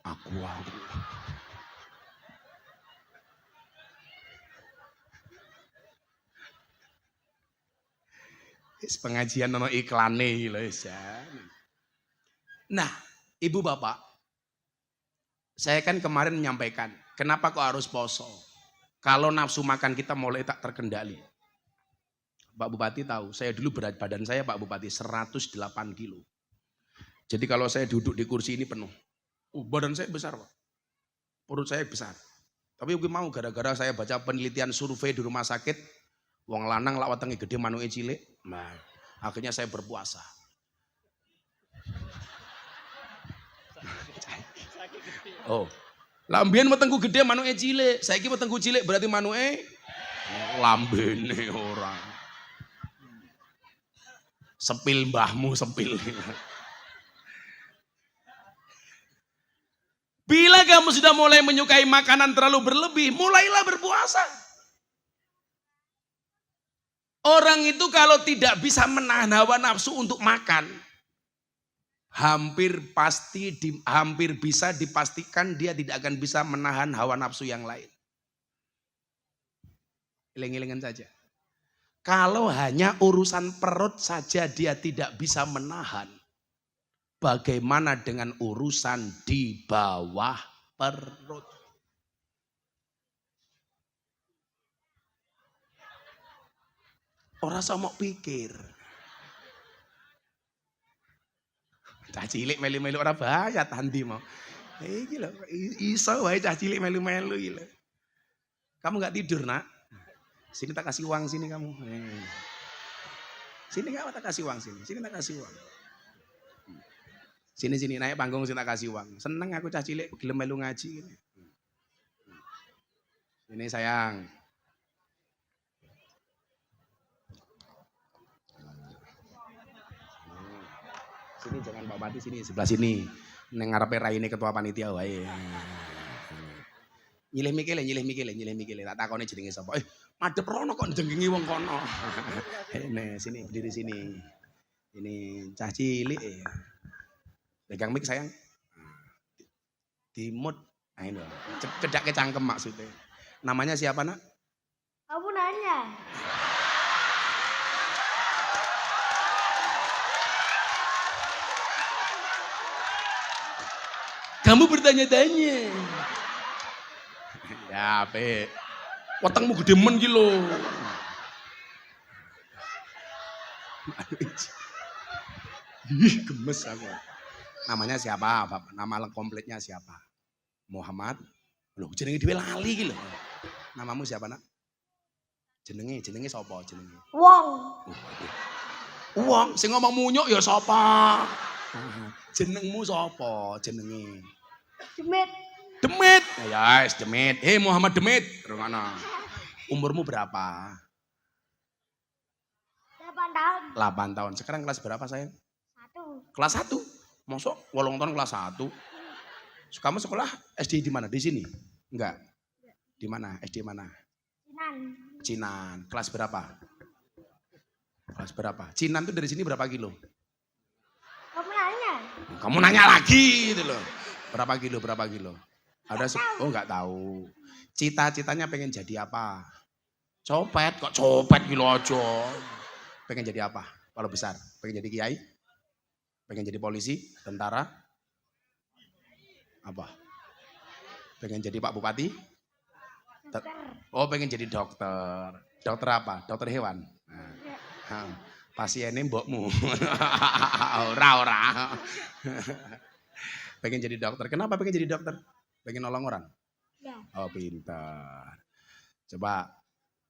Aku. Wis pengajian ono iklane lho wis. Nah, Ibu Bapak, saya kan kemarin menyampaikan, kenapa kok harus poso? Kalau nafsu makan kita mulai tak terkendali. Pak Bupati tahu, saya dulu berat badan saya Pak Bupati 108 kilo. Jadi kalau saya duduk di kursi ini penuh. Badan saya besar Pak. Perut saya besar. Tapi gue mau gara-gara saya baca penelitian survei di rumah sakit, wong lanang lak wetenge gede manuke cilik. Nah, akhirnya saya berpuasa. Oh. Lah mbiyen wetengku gede manuke cilik, saiki wetengku cilik berarti manuke lambene ora. Sepil mbahmu sepil. Bila kamu sudah mulai menyukai makanan terlalu berlebih, mulailah berpuasa. Orang itu kalau tidak bisa menahan hawa nafsu untuk makan, hampir bisa dipastikan dia tidak akan bisa menahan hawa nafsu yang lain. Iling-ilingan saja. Kalau hanya urusan perut saja dia tidak bisa menahan, bagaimana dengan urusan di bawah perut? Orang sama pikir. Cah cilik melu-melu ora bahaya tandi mau. Iki lho, iso wae cah cilik melu-melu iki lho. Kamu enggak tidur, Nak? Sini tak kasih uang sini kamu. Sini kamu tak kasih uang sini. Sini tak kasih uang. Sini naik panggung sini tak kasih uang. Seneng aku cah cilik gelem melu ngaji. Ini sayang. Sini jangan Pak Bupati sini sebelah sini. Neng ngarepe raine ketua panitia wae. Nyilih mikile. Tak takoni jenenge sapa. Madhep rono kok ndengengi wong kono. Nih, sini berdiri sini. Ini cah cilik. Pegang mic sayang. Dimut. Nah ini. Cedake cangkem maksudnya. Namanya siapa, Nak? Kamu nanya. Kamu bertanya-tanya. Ya, Pe. Wetengmu gede men ki lho. Ih, gemes aku. Namanya siapa, Bapak? Nama kompletnya siapa? Muhammad. Loh, jenenge dhewe lali ki lho. Namamu siapa, Nak? Jenenge sapa jenenge? Wong. Wong, sing ngomong munyuk ya sapa? Jenengmu sapa jenenge? Demit. Ya, yes, Demit. Muhammad Demit. Rungana. Umurmu berapa? 8 tahun. 8 tahun. Sekarang kelas berapa, sayang? 1. Kelas 1. Mosok 8 tahun kelas 1. Kamu sekolah SD di mana? Di sini? Enggak. Di mana? SD mana? Cinan. Kelas berapa? Cinan tuh dari sini berapa kilo? Kamu nanya lagi gitu loh. Berapa kilo? Oh enggak tahu. Cita-citanya pengen jadi apa? Copet kilo aja. Pengen jadi apa? Kalau besar, pengen jadi kiai? Pengen jadi polisi, tentara? Apa? Pengen jadi Pak Bupati? Pengen jadi dokter. Dokter apa? Dokter hewan. Nah, pasiennya mbokmu. Ora. Pengen jadi dokter. Kenapa pengen jadi dokter? Pengen nolong orang? Ya. Oh, pintar. Coba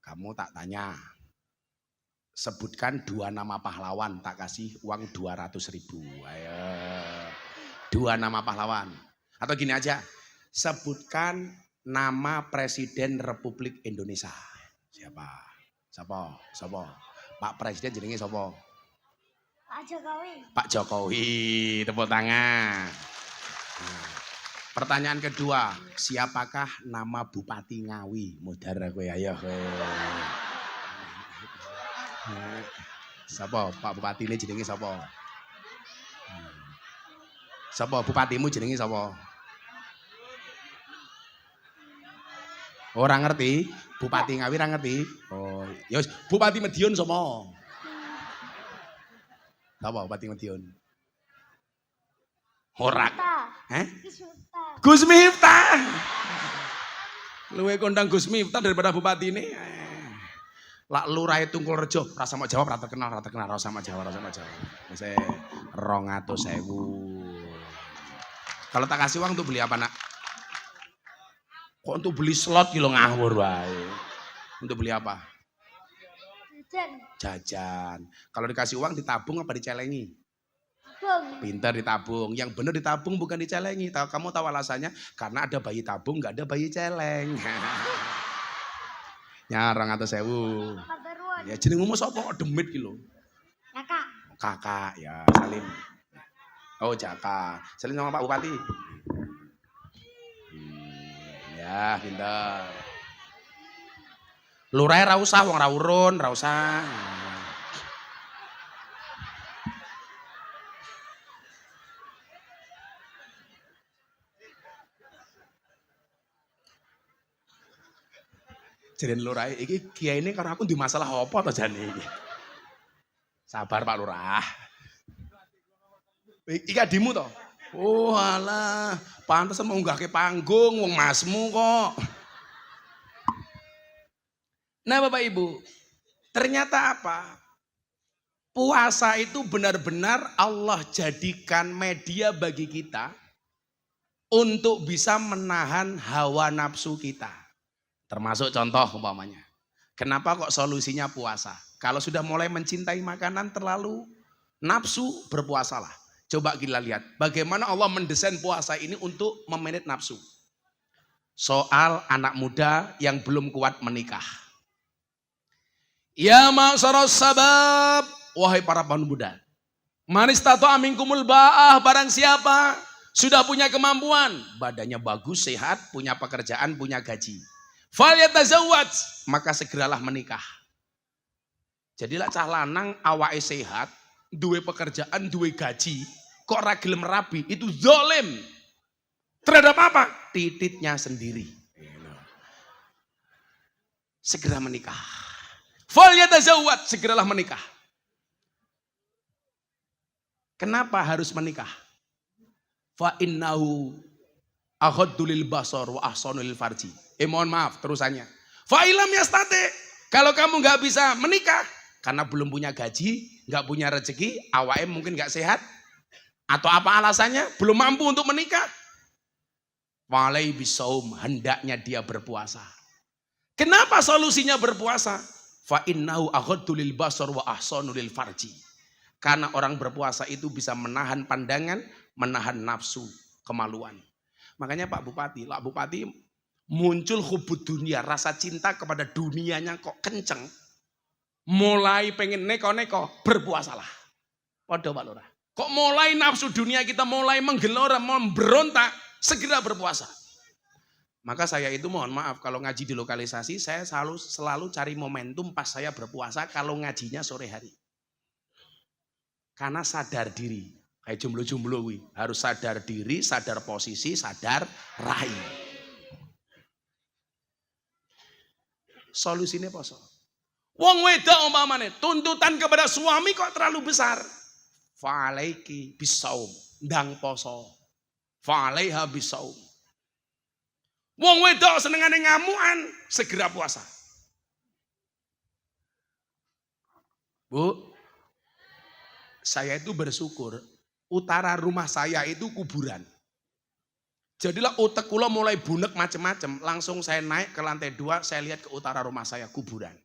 kamu tak tanya. Sebutkan 2 nama pahlawan, tak kasih uang 200.000. Ayo. 2 nama pahlawan. Atau gini aja. Sebutkan nama Presiden Republik Indonesia. Siapa? Pak Presiden jenenge sapa? Pak Jokowi, tepuk tangan. Pertanyaan kedua, siapakah nama Bupati Ngawi? Modar kowe ayo kowe. Sapa? Pak Bupati ini jenenge sapa? Sapa bupatimu jenenge sapa? Ora ngerti? Bupati Ngawi ora ngerti? Oh, ya Bupati Madiun sapa? Sapa Bupati Madiun? Ora. Heh? Miftah. Gus Miftah. Luwe kondang Gus Miftah daripada bupati ini. Lak lurah Tungkul Rejo, rasa mau jawab rata kenal, rasa mau jawab. Saya 200.000. Kalau tak kasih uang untuk beli apa nak? Kok untuk beli slot kilo ngawur wae. Untuk beli apa? Jajan. Kalau dikasih uang ditabung apa dicelengi? Tabung. Pintar ditabung. Yang benar ditabung bukan dicelengi. Kamu tahu alasannya? Karena ada bayi tabung, nggak ada bayi celeng. Nyarang atau sewu. Ya jeneng ngomong sapa kok demit ki lho. Kakak. Kakak ya Salim. Oh Jaka. Salim sama Pak Bupati. Ya pintar. Lurae ra usah wong ra urun, ra usah. Jadian lurah iki kiai ini karena aku di masalah apa to jane iki. Sabar Pak Lurah. Iki adimu to? Oh alah, pantesan mau nggak ke panggung wong masmu kok. Nah Bapak Ibu, ternyata apa? Puasa itu benar-benar Allah jadikan media bagi kita untuk bisa menahan hawa nafsu kita. Termasuk contoh umpamanya. Kenapa kok solusinya puasa? Kalau sudah mulai mencintai makanan terlalu nafsu, berpuasalah. Coba kita lihat bagaimana Allah mendesain puasa ini untuk memanage nafsu. Soal anak muda yang belum kuat menikah. Ya ma'syaras sabab, wahai para pemuda. Man istata'a minkumul ba'ah, barang siapa sudah punya kemampuan, badannya bagus, sehat, punya pekerjaan, punya gaji. Falyatazawwaj, maka segeralah menikah. Jadilah cah lanang awake sehat, duwe pekerjaan, duwe gaji, kok ra gelem rabi, itu zalim. Terhadap apa? Tititnya sendiri. Segera menikah. Falyatazawwaj, segeralah menikah. Kenapa harus menikah? Fa innahu aghaddu lil basar wa ahsanu lil farji. Mohon maaf terusannya. Fa ilam yastate, kalau kamu nggak bisa menikah karena belum punya gaji, nggak punya rezeki, awake mungkin nggak sehat, atau apa alasannya belum mampu untuk menikah, walai bisaum, hendaknya dia berpuasa. Kenapa solusinya berpuasa? Fa innahu aghaddu lil basar wa ahsanu lil farji. Karena orang berpuasa itu bisa menahan pandangan, menahan nafsu, kemaluan. Makanya Pak Bupati muncul hubud dunia, rasa cinta kepada dunianya kok kenceng. Mulai pengen neko-neko, berpuasalah. Waduh Pak Lurah. Kok mulai nafsu dunia kita mulai menggelora, memberontak, segera berpuasa. Maka saya itu mohon maaf kalau ngaji di lokalisasi, saya selalu cari momentum pas saya berpuasa kalau ngajinya sore hari. Karena sadar diri. Kayak jomblo-jomblo harus sadar diri, sadar posisi, sadar rai. Solusinya poso. Wong wedok umpamane tuntutan kepada suami kok terlalu besar. Fa'alaiki bisaum, ndang poso. Fa'alaiha bisaum. Wong wedok senengane ngamuan, segera puasa. Bu, saya itu bersyukur utara rumah saya itu kuburan. Jadilah otak kula mulai bunek macem-macem. Langsung saya naik ke lantai 2, saya lihat ke utara rumah saya kuburan.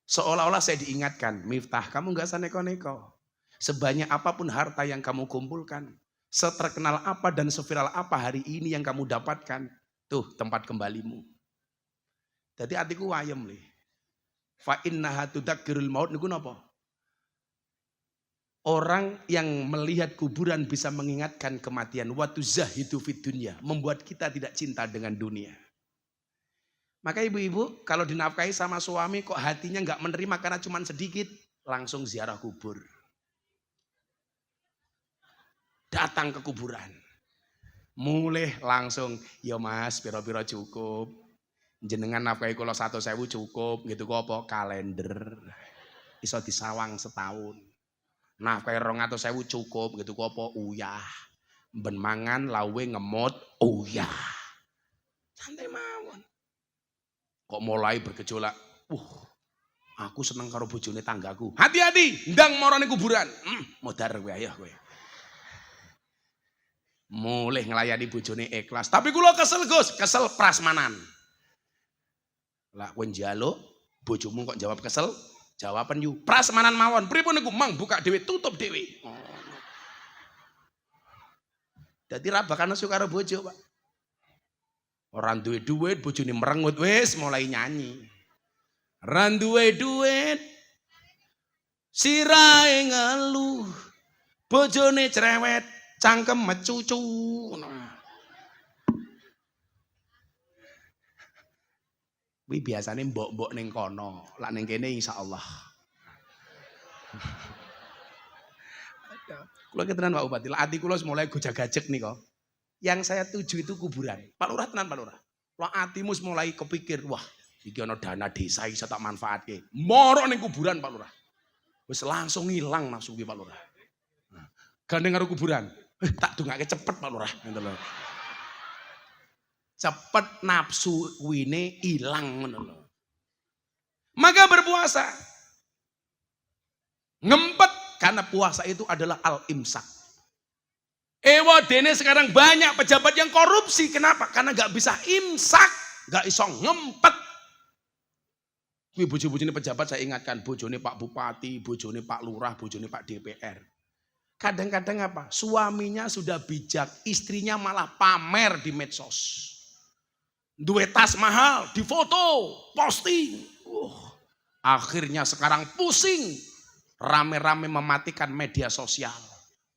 Seolah-olah saya diingatkan, Miftah kamu gak usah neko-neko. Sebanyak apapun harta yang kamu kumpulkan, seterkenal apa dan seviral apa hari ini yang kamu dapatkan, tuh tempat kembalimu. Jadi hatiku wayem lih. Fa innaha tudzakirul maut niku napa? Orang yang melihat kuburan bisa mengingatkan kematian. Wa tuzahidu fid dunya, membuat kita tidak cinta dengan dunia. Maka ibu-ibu kalau dinafkahi sama suami kok hatinya nggak menerima karena cuma sedikit, langsung ziarah kubur. Datang ke kuburan. Mulai langsung, ya mas piro-piro cukup. Jenengan nafkahi kula 100.000 cukup gitu kok apa kalender. Iso disawang setahun. Nafkahe 200.000 cukup gitu ku apa uyah. Ben mangan lawe ngemot uyah. Santai mawon. Kok mulai bergejolak. Aku seneng karo bojone tanggaku. Hati-hati, ndang marane kuburan. Modar kowe ayo kowe. Mulih nglayani bojone ikhlas. Tapi kula kesel Gus, kesel prasmanan. Lah kowe njaluk bojomu kok jawab kesel, jawaban yu prasmanan mawon. Pripun niku mang buka dhewe tutup dhewe. Dadi ra bakal nesu karo bojo, Pak. Ora duwe duit, bojone merengut wis mulai nyanyi. Ra duwe duit, sirahe ngeluh, bojone cerewet, cangkem mecucu. Kuwi biasane mbok-mbok ning kono, lak ning kene insyaallah. Kula ketenan Pak Bupati, ati kula mulai gojag-gajeg nika. Yang saya tuju itu kuburan. Pak Lurah tenan Pak Lurah. Lah atimu mulai kepikir, wah, iki ana dana desa iso tak manfaatke. Moro ning kuburan Pak Lurah. Wis langsung ngilang nafsu ki Pak Lurah. Gandeng karo kuburan. Tak dongake cepet Pak Lurah, ngono lho. Cepet nafsu kuwine ilang ngono lho. Maka berpuasa. Ngempet karena puasa itu adalah al-imsak. Dene sekarang banyak pejabat yang korupsi. Kenapa? Karena gak bisa imsak, gak iso ngempet. Kuwi bojo-bojone pejabat saya ingatkan, bojone Pak Bupati, bojone Pak Lurah, bojone Pak DPR. Kadang-kadang apa? Suaminya sudah bijak, istrinya malah pamer di medsos. Duwe tas mahal, difoto, posting. Akhirnya sekarang pusing. Rame-rame mematikan media sosial.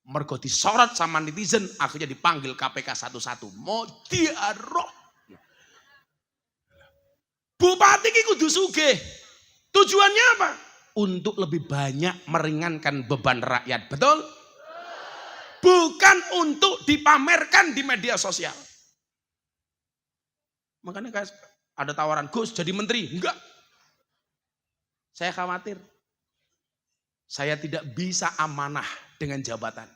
Mergo disorot sama netizen, akhirnya dipanggil KPK satu-satu. Mau diaroh. Bupati ki kudu sugih. Tujuannya apa? Untuk lebih banyak meringankan beban rakyat. Betul? Bukan untuk dipamerkan di media sosial. Makanya guys, ada tawaran, Gus jadi menteri. Enggak. Saya khawatir. Saya tidak bisa amanah dengan jabatan.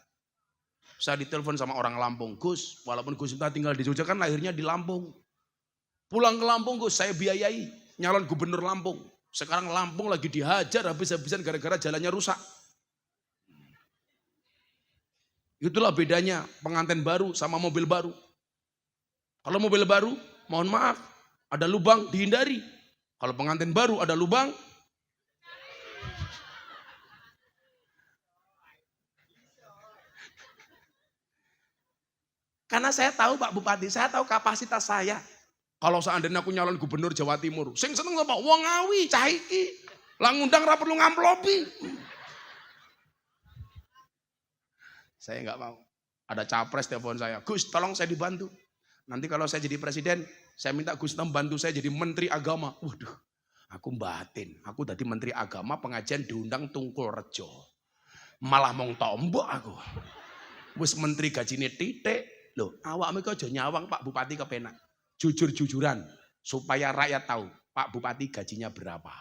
Saya ditelepon sama orang Lampung, Gus, walaupun Gus entah tinggal di Jogja kan lahirnya di Lampung. Pulang ke Lampung Gus, saya biayai nyalon gubernur Lampung. Sekarang Lampung lagi dihajar habis-habisan gara-gara jalannya rusak. Itulah bedanya pengantin baru sama mobil baru. Kalau mobil baru, mohon maaf, ada lubang dihindari. Kalau pengantin baru ada lubang, karena saya tahu Pak Bupati, saya tahu kapasitas saya. Kalau seandainya aku nyalon gubernur Jawa Timur, sing seneng apa? Wong Ngawi, cah iki. Lah ngundang ra perlu ngamplopi. Saya enggak mau. Ada capres telepon saya, Gus tolong saya dibantu. Nanti kalau saya jadi presiden, saya minta Gus bantu saya jadi menteri agama. Waduh, aku batin. Aku tadi menteri agama pengajian diundang Tungkul Rejo. Malah mau tombok aku. Wis menteri gajine titik. Loh, awakmu kok aja nyawang Pak Bupati kepenak. Jujur-jujuran supaya rakyat tahu Pak Bupati gajinya berapa.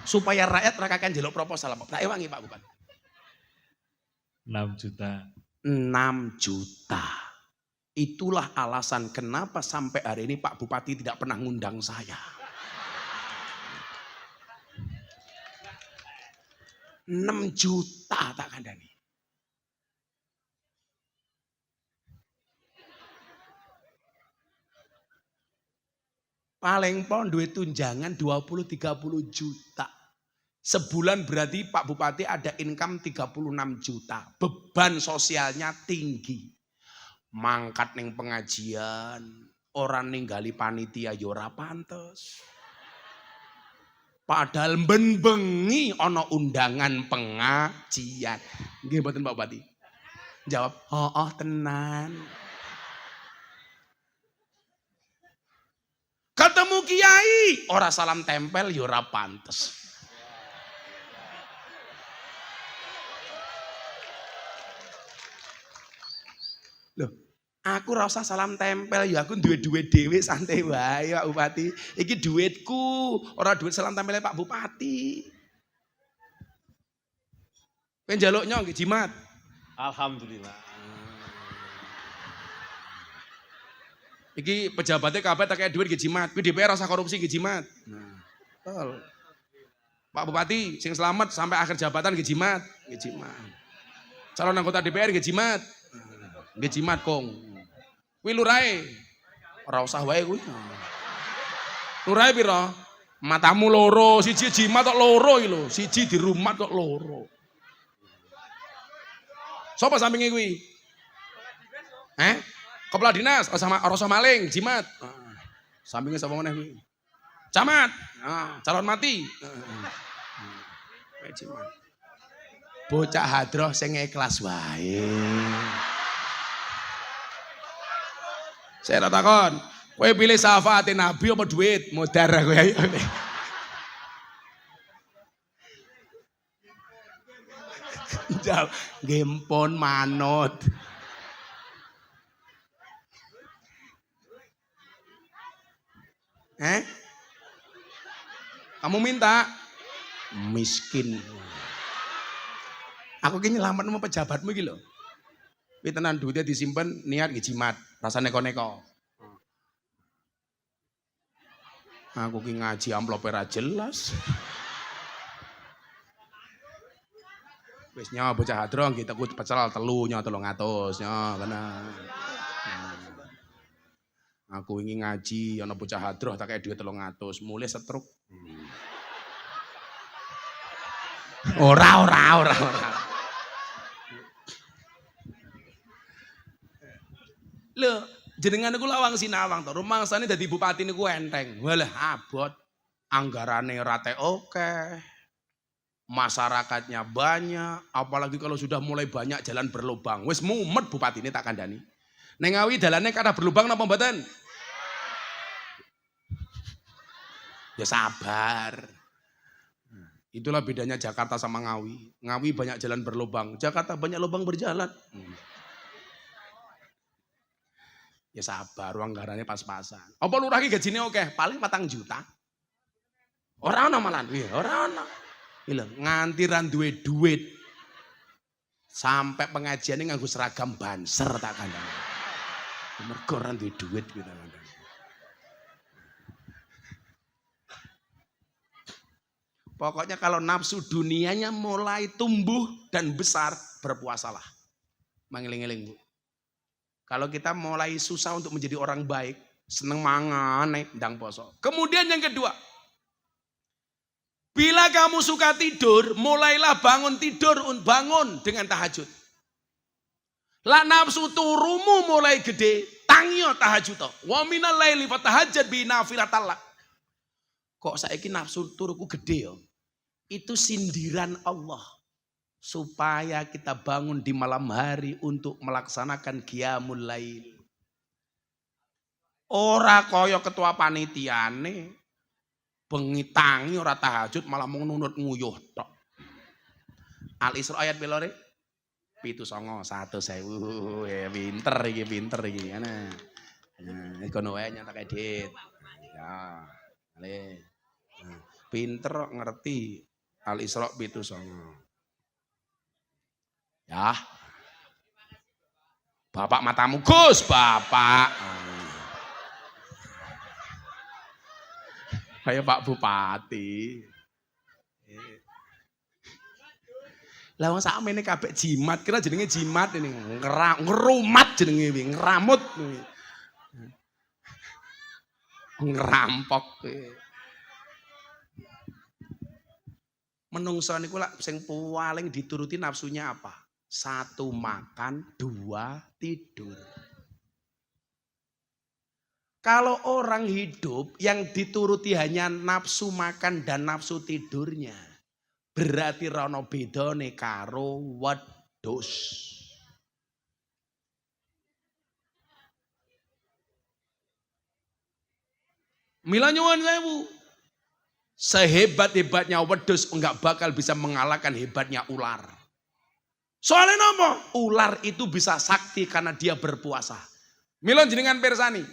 Supaya rakyat rakakan jeluk proposal apa? Tak ewangi Pak Bupati. 6 juta. 6 juta. Itulah alasan kenapa sampai hari ini Pak Bupati tidak pernah ngundang saya. 6 juta tak kandani. Paling pon duit tunjangan 20-30 juta. Sebulan berarti Pak Bupati ada income 36 juta. Beban sosialnya tinggi. Mangkat ning pengajian, orang ninggali panitia ya ora pantes. Padahal ben bengi ana undangan pengajian. Nggih mboten Pak Bupati? Jawab, "Oh, tenan." Ketemu kiai, ora salam tempel ya ora pantes. Loh, aku ora usah salam tempel ya, aku duwe duit dhewe santai wae Pak Bupati. Iki duitku, ora duit salam tempelnya Pak Bupati. Kowe njaluknya nggih jimat. Alhamdulillah. Iki pejabatnya kabeh tak kayak duit nggih jimat. Kuwi DPR rasa korupsi nggih jimat. Nah, betul. Pak Bupati sing selamat sampai akhir jabatan nggih jimat. Calon anggota DPR nggih jimat. Nggih jimat kong. Kuwi lurahe. Ora usah wae kuwi. Lurahe pira? Matamu loro, siji jimat kok loro iki lho. Siji di rumah kok loro. Sopo sampinge kuwi? Kepala dinas, rasa maling, jimat. Sampingnya sapa meneh kuwi? Camat. Calon mati. Jimat. Bocah hadroh sing ikhlas wae. Saya takon, kowe pilih syafaate Nabi apa duit? Modar kowe ayo. Jauh, gempon manut. Kamu minta miskin. Aku ki nyelamat sama pejabatmu iki lho. Kuwi tenan duitnya disimpen niat nggih jimat, rasa neko-neko. Aku ki ngaji amplop ora jelas. Wis nyo bocah hadro nggih teku pecel telu nyo 300 nyo bener. Aku ingin ngaji ana bocah hadroh tak kaya duit 300 mulai setruk. Ora. Lho, jenengan niku lawang sinawang to. Rumangsane dadi bupati niku enteng. Walah abot. Anggarane rate oke. Masyarakatnya banyak, apalagi kalau sudah mulai banyak jalan berlubang. Wis mumet bupati ini tak kandhani. Neng Ngawi dalannya kada berlubang napa mboten? Ya sabar. Itulah bedanya Jakarta sama Ngawi. Ngawi banyak jalan berlubang, Jakarta banyak lubang berjalan. Ya sabar, anggarannya pas-pasan. Apa lurah iki gajine oke? Paling 4 juta. Ora ana malan, ora ana. Nganti ra duwe duit. Sampai pengajiannya nganggo seragam banser tak kandhani. Mergo ora duwe duit gitu kandhani. Pokoknya kalau nafsu dunianya mulai tumbuh dan besar, berpuasalah. Mengeling-eling, Bu. Kalau kita mulai susah untuk menjadi orang baik, seneng mangan, ndang poso. Kemudian yang kedua, bila kamu suka tidur, mulailah bangun tidur, bangun dengan tahajud. Lah nafsu turumu mulai gede, tangio tahajud. Wa minal laili fatahajjad bi nafilatallah. Kok saiki nafsu turuku gede ya? Itu sindiran Allah. Supaya kita bangun di malam hari untuk melaksanakan qiyamul lail. Ora kaya ketua panitiane bengi tangi ora tahajud malah mau nunut nguyuh tok. Al-Isra ayat pelore 709 1.000 ya pinter iki ana. Nah, kono wae nyatak edit. Ya, le. Pinter ngerti Al-Isra 709. Ya. Bapak matamu Gus, Bapak. Kayak Pak Bupati. Lah wong sakmene kabeh jimat, kira jenenge jimat ini ngerumat jenenge iki, ngeramut. Ngerampok. Menungso niku lak sing paling dituruti nafsunya apa? 1 makan, 2 tidur. Kalau orang hidup yang dituruti hanya nafsu makan dan nafsu tidurnya, berarti rono bedane karo wedhus. Mila nyuwun sewu. Sehebat-hebatnya wedhus enggak bakal bisa mengalahkan hebatnya ular. Soalnya nopo? Ular itu bisa sakti karena dia berpuasa. Mila jenengan pirsani.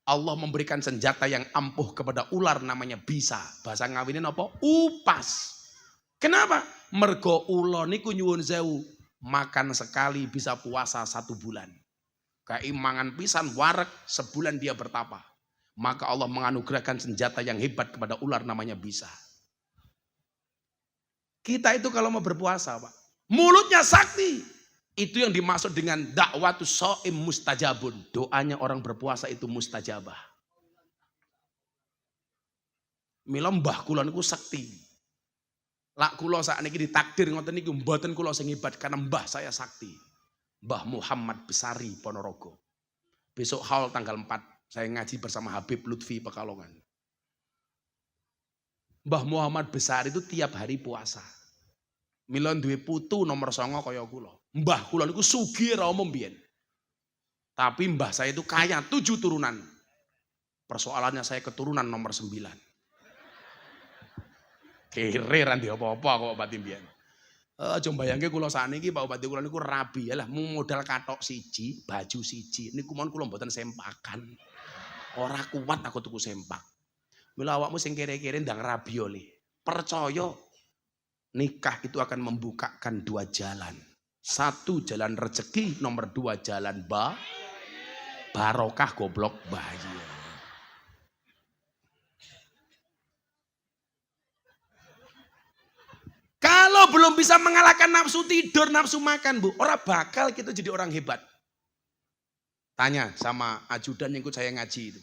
Allah memberikan senjata yang ampuh kepada ular namanya bisa. Bahasa ngawine nopo? Upas. Kenapa? Mergo ula niku nyuwun sewu, makan sekali bisa puasa 1 bulan. Keimangan pisan wareg sebulan dia bertapa. Maka Allah menganugerahkan senjata yang hebat kepada ular namanya bisa. Kita itu kalau mau berpuasa Pak, mulutnya sakti. Itu yang dimaksud dengan dakwatus shaim mustajabun. Doanya orang berpuasa itu mustajabah. Mila mbah kula niku sakti. Lak kula sakniki ditakdir ngoten niku mboten kula sing hebat karena mbah saya sakti. Mbah Muhammad Besari Ponorogo. Besok haul tanggal 4 saya ngaji bersama Habib Lutfi Pekalongan. Mbah Muhammad Besari itu tiap hari puasa. Mila duwe putu nomor 9 kaya kula. Mbah kula niku sugih ra umum mbiyen. Tapi mbah saya itu kaya 7 turunan. Persoalannya saya keturunan nomor 9. Kere ra ndek apa-apa kok Pak Timbian. Aja mbayangke kula sakniki Pak Bupati kula niku rabi ya lah modal katok siji, baju siji. Niku mon kula mboten sempakan. Ora kuat aku tuku sempak. Mila awakmu sing kere-kere ndang rabi oleh. Percaya nikah itu akan membukakan 2 jalan. 1 jalan rezeki, nomor 2 jalan barokah goblok bahagia. Kalau belum bisa mengalahkan nafsu tidur, nafsu makan Bu, orang bakal kita jadi orang hebat. Tanya sama ajudan yang ikut saya ngaji itu.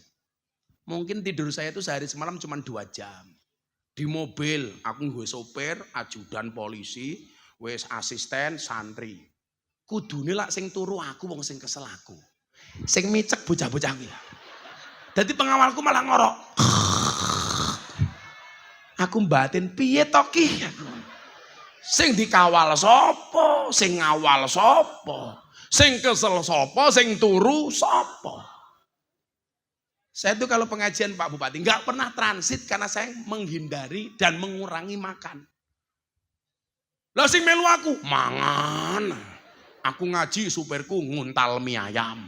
Mungkin tidur saya itu sehari semalam cuma 2 jam. Di mobil, aku gue sopir, ajudan polisi, wes asisten, santri. Kudune lak sing turu aku, wong sing kesel aku. Sing micek bocah-bocah iki. Dadi pengawalku malah ngorok. Aku batin piye to ki? Sing dikawal sapa, sing ngawal sapa, sing kesel sapa, sing turu sapa. Saya itu kalau pengajian Pak Bupati nggak pernah transit karena saya menghindari dan mengurangi makan. Lah sing melu aku mangan. Aku ngaji supirku nguntal mie ayam.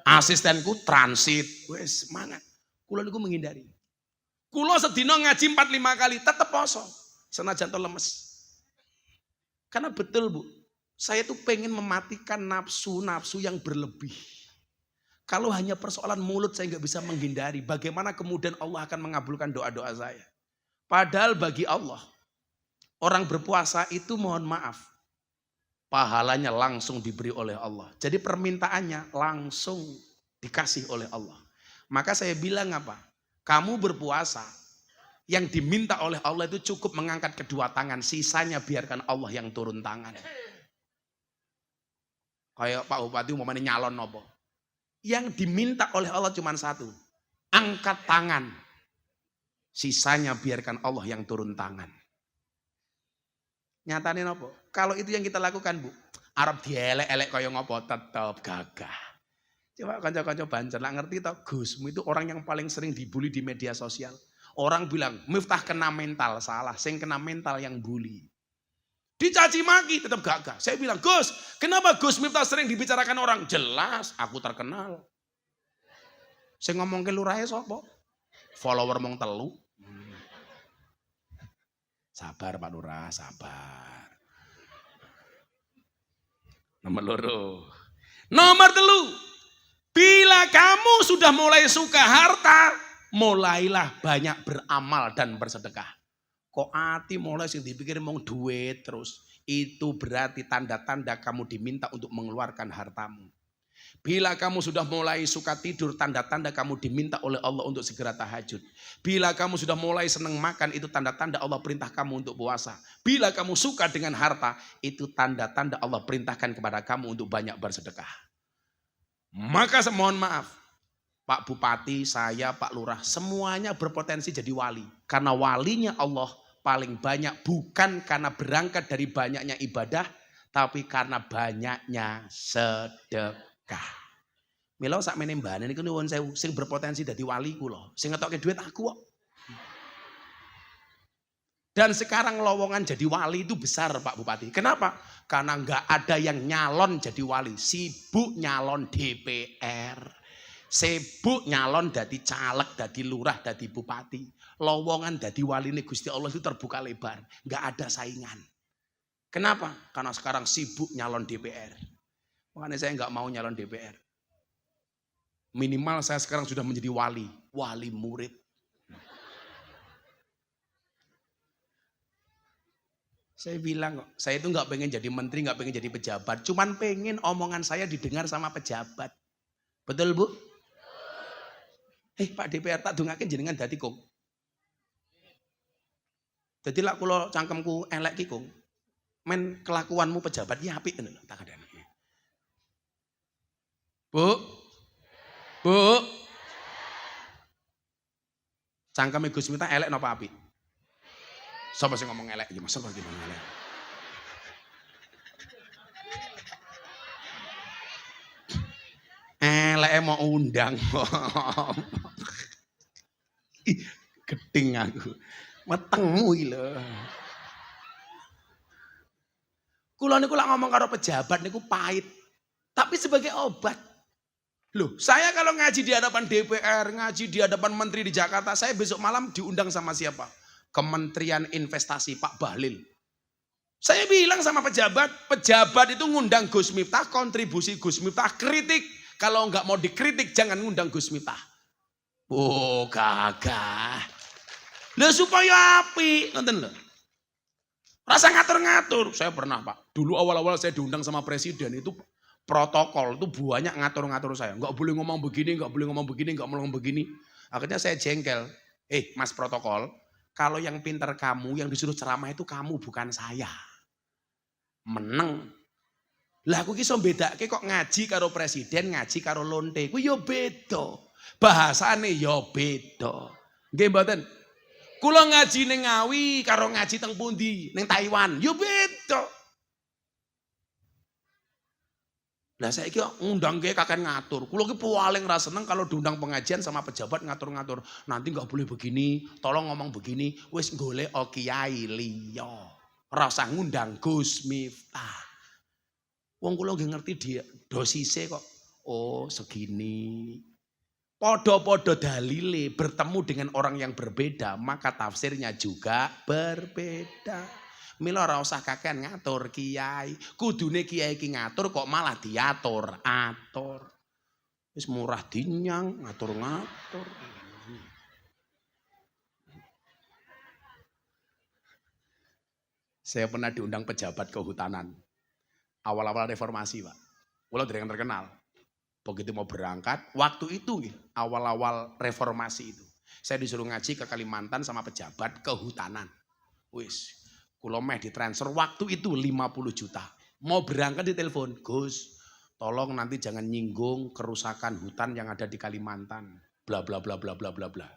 Asistenku transit, wes mangan. Kula niku menghindari. Kula sedina ngaji 4-5 kali tetep poso. Senajan to lemes. Karena betul Bu, saya tuh pengen mematikan nafsu-nafsu yang berlebih. Kalau hanya persoalan mulut saya nggak bisa menghindari. Bagaimana kemudian Allah akan mengabulkan doa-doa saya. Padahal bagi Allah, orang berpuasa itu mohon maaf. Pahalanya langsung diberi oleh Allah. Jadi permintaannya langsung dikasih oleh Allah. Maka saya bilang apa? Kamu berpuasa, yang diminta oleh Allah itu cukup mengangkat kedua tangan. Sisanya biarkan Allah yang turun tangan. Kayak Pak Bupati umpamanya nyalon nopo. Yang diminta oleh Allah cuma 1. Angkat tangan. Sisanya biarkan Allah yang turun tangan. Nyatane nopo? Kalau itu yang kita lakukan Bu, Arab dielek-elek kaya ngopo tetap gagah. Coba kanca-kanca banjar lah ngerti toh Gusmu itu orang yang paling sering dibully di media sosial. Orang bilang Miftah kena mental, salah. Sing kena mental yang bully. Dicaci maki tetap gagah. Saya bilang, Gus, kenapa Gus Miftah sering dibicarakan orang? Jelas, aku terkenal. Saya ngomong ke lurahe sapa? Follower mong 3. Sabar Pak Lurah, sabar. Nomor 2. Nomor 3. Bila kamu sudah mulai suka harta, mulailah banyak beramal dan bersedekah. Kok hati mulai sing dipikir mau duit terus. Itu berarti tanda-tanda kamu diminta untuk mengeluarkan hartamu. Bila kamu sudah mulai suka tidur, tanda-tanda kamu diminta oleh Allah untuk segera tahajud. Bila kamu sudah mulai senang makan, itu tanda-tanda Allah perintah kamu untuk puasa. Bila kamu suka dengan harta, itu tanda-tanda Allah perintahkan kepada kamu untuk banyak bersedekah. Maka mohon maaf, Pak Bupati, saya, Pak Lurah, semuanya berpotensi jadi wali. Karena walinya Allah paling banyak bukan karena berangkat dari banyaknya ibadah, tapi karena banyaknya sedekah. Mila sak meneh mbane niku nuwun sewu, sing berpotensi dadi wali kula, sing ngetokke duit aku kok. Dan sekarang lowongan jadi wali itu besar Pak Bupati. Kenapa? Karena nggak ada yang nyalon jadi wali, sibuk nyalon DPR. Sibuk nyalon dadi caleg, dadi lurah, dadi bupati. Lowongan dadi waline Gusti Allah itu terbuka lebar. Nggak ada saingan. Kenapa? Karena sekarang sibuk nyalon DPR. Makanya saya nggak mau nyalon DPR. Minimal saya sekarang sudah menjadi wali murid. Saya bilang kok, saya itu nggak pengen jadi menteri, nggak pengen jadi pejabat. Cuman pengen omongan saya didengar sama pejabat. Betul Bu? Pak DPR tak dungakin jenengan dadi kong. Jadi lak kula cangkemku elek ki kong. Men kelakuanmu pejabat ya apik ngono tak kandhani. Bu. Cangkeme Gus Miftah elek napa apik? Sapa sing ngomong elek iki Mas? Sapa iki ngomong elek? Elek mau undang. Ih, gedeng aku. Metengmu iki lho. Kula niku lak ngomong karo pejabat niku pahit. Tapi sebagai obat. Loh, saya kalau ngaji di hadapan DPR, ngaji di hadapan menteri di Jakarta, saya besok malam diundang sama siapa? Kementerian Investasi Pak Bahlil. Saya bilang sama pejabat itu ngundang Gus Miftah, kontribusi Gus Miftah, kritik. Kalau nggak mau dikritik, jangan ngundang Gus Miftah. Oh, gagah. Lah supaya api, nonton lho. Rasa ngatur-ngatur. Saya pernah Pak, dulu awal-awal saya diundang sama presiden itu protokol itu banyak ngatur-ngatur saya. Nggak boleh ngomong begini, nggak boleh ngomong begini, nggak boleh ngomong begini. Akhirnya saya jengkel. Mas protokol, kalau yang pintar kamu, yang disuruh ceramah itu kamu, bukan saya. Meneng. Lah aku ki iso bedake kok ngaji karo presiden, ngaji karo lonte. Ku yo beda. Bahasane yo beda. Nggih mboten? Kula ngaji ning Ngawi karo ngaji teng pundi? Ning Taiwan. Yo beda. Lah saiki ngundang ke kakek ngatur. Kula ki paling ra seneng kalau diundang pengajian sama pejabat ngatur-ngatur. Nanti enggak boleh begini, tolong ngomong begini, wis golek kiai liya. Ora usah ngundang Gus Miftah. Wong kula nggih ngerti dia dosise kok. Oh, segini. Podo-podo dalile bertemu dengan orang yang berbeda, maka tafsirnya juga berbeda. Mila ora usah kakean ngatur kiai. Kudune kiai ki ngatur kok malah diatur-atur. Wis murah dinyang ngatur-ngatur. Saya pernah diundang pejabat kehutanan. Awal-awal reformasi, Pak. Kula dereng terkenal. Begitu mau berangkat, waktu itu awal-awal reformasi itu. Saya disuruh ngaji ke Kalimantan sama pejabat kehutanan. Wis, kula meh ditransfer waktu itu 50 juta. Mau berangkat di telepon, Gus, tolong nanti jangan nyinggung kerusakan hutan yang ada di Kalimantan. Bla bla bla bla bla bla bla.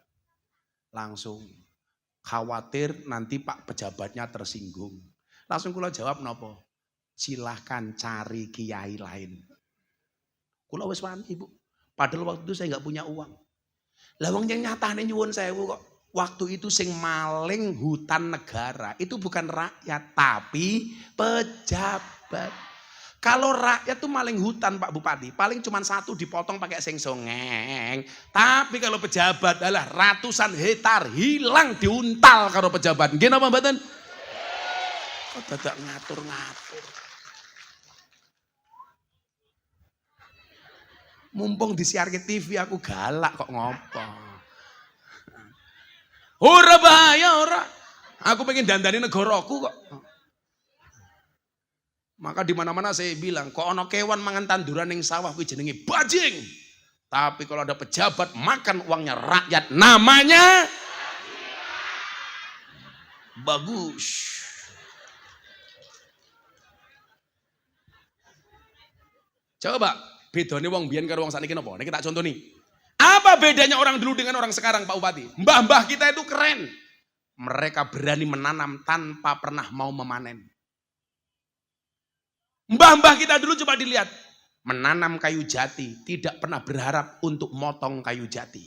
Langsung khawatir nanti Pak pejabatnya tersinggung. Langsung kula jawab nopo? Silahkan cari kiai lain. Kula wis wani Bu. Padahal waktu itu saya nggak punya uang. Lah wong yang nyatane nyuwun sewu kok. Waktu itu sing maling hutan negara itu bukan rakyat tapi pejabat. Kalau rakyat tuh maling hutan Pak Bupati, paling cuma satu dipotong pakai sengsongeng. Tapi kalau pejabat adalah ratusan hektar hilang diuntal karo pejabat. Nggih napa mboten? Kok dadak ngatur-ngatur. Mumpung disiarke TV aku galak kok ngopo. Ora bahaya ora. Aku pengen dandani negaraku kok. Maka di mana-mana saya bilang, kok ono kewan mangan tanduran ning sawah kuwi jenenge bajing. Tapi kalau ada pejabat makan uangnya rakyat namanya bagus. Coba bedanya wong biyen karo wong sakniki napa? Niki tak contoni. Apa bedanya orang dulu dengan orang sekarang Pak Bupati? Mbah-mbah kita itu keren. Mereka berani menanam tanpa pernah mau memanen. Mbah-mbah kita dulu coba dilihat. Menanam kayu jati, tidak pernah berharap untuk motong kayu jati.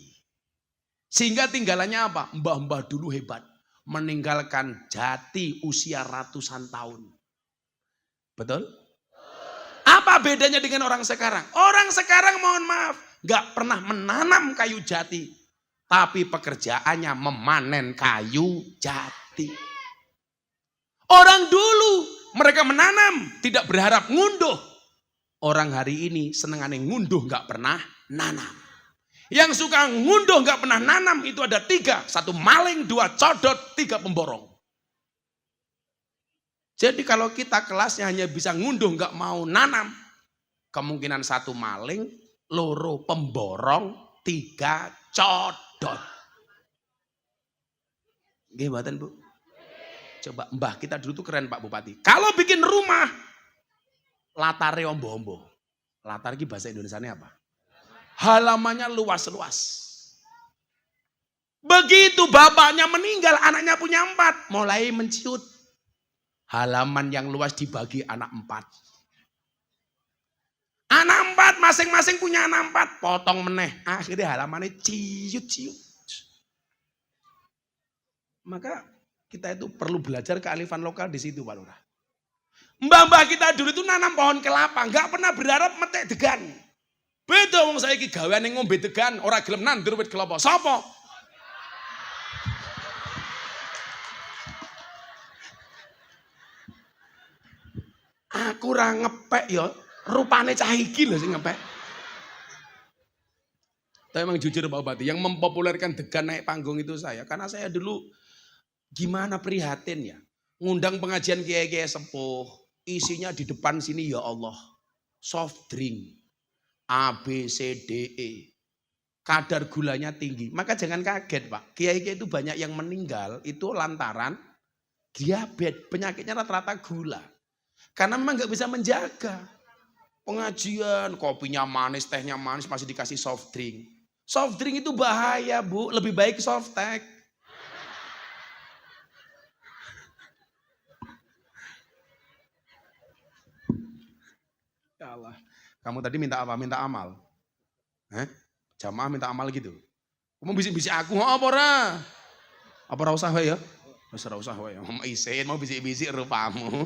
Sehingga tinggalannya apa? Mbah-mbah dulu hebat. Meninggalkan jati usia ratusan tahun. Betul? Apa bedanya dengan orang sekarang? Orang sekarang mohon maaf, nggak pernah menanam kayu jati, tapi pekerjaannya memanen kayu jati. Orang dulu mereka menanam, tidak berharap ngunduh. Orang hari ini senengannya ngunduh, nggak pernah nanam. Yang suka ngunduh nggak pernah nanam itu ada 3. 1 maling, 2 codot, 3 pemborong. Jadi kalau kita kelasnya hanya bisa ngunduh nggak mau nanam, kemungkinan 1 maling, 2 pemborong, 3 codot. Gimana Bu? Coba mbah kita dulu tuh keren Pak Bupati. Kalau bikin rumah, latarnya ombo-ombo. Latar ini bahasa Indonesianya apa? Halamannya luas-luas. Begitu bapaknya meninggal, anaknya punya 4. Mulai menciut. Halaman yang luas dibagi anak 4. Anak 4, masing-masing punya anak 4. Potong meneh. Akhirnya halamannya ciut-ciut. Maka kita itu perlu belajar kearifan lokal di situ Pak Lurah. Mbah-mbah kita dulu itu nanam pohon kelapa. Nggak pernah berharap metek degan. Beda wong saiki gaweane ngombe degan, ora gelem nandur wit kelapa. Sapa? Aku ora ngepek ya, rupane cah iki lho sing ngepek. Tapi memang jujur Pak Bupati, yang mempopulerkan degan naik panggung itu saya. Karena saya dulu gimana prihatin ya. Ngundang pengajian kiai-kiai sepuh, isinya di depan sini ya Allah. Soft drink. A, B, C, D, E. Kadar gulanya tinggi. Maka jangan kaget Pak. Kiai-kiai itu banyak yang meninggal itu lantaran diabetes. Penyakitnya rata-rata gula. Karena memang nggak bisa menjaga. Pengajian, kopinya manis, tehnya manis, masih dikasih soft drink. Soft drink itu bahaya Bu. Lebih baik soft tech. Ya Allah. Kamu tadi minta apa? Minta amal. Jamaah minta amal gitu. Kamu bisik-bisik aku, apa ora? Apa ora usah wae ya? Wis ora usah wae. Mau isin, mau bisik-bisik rupamu.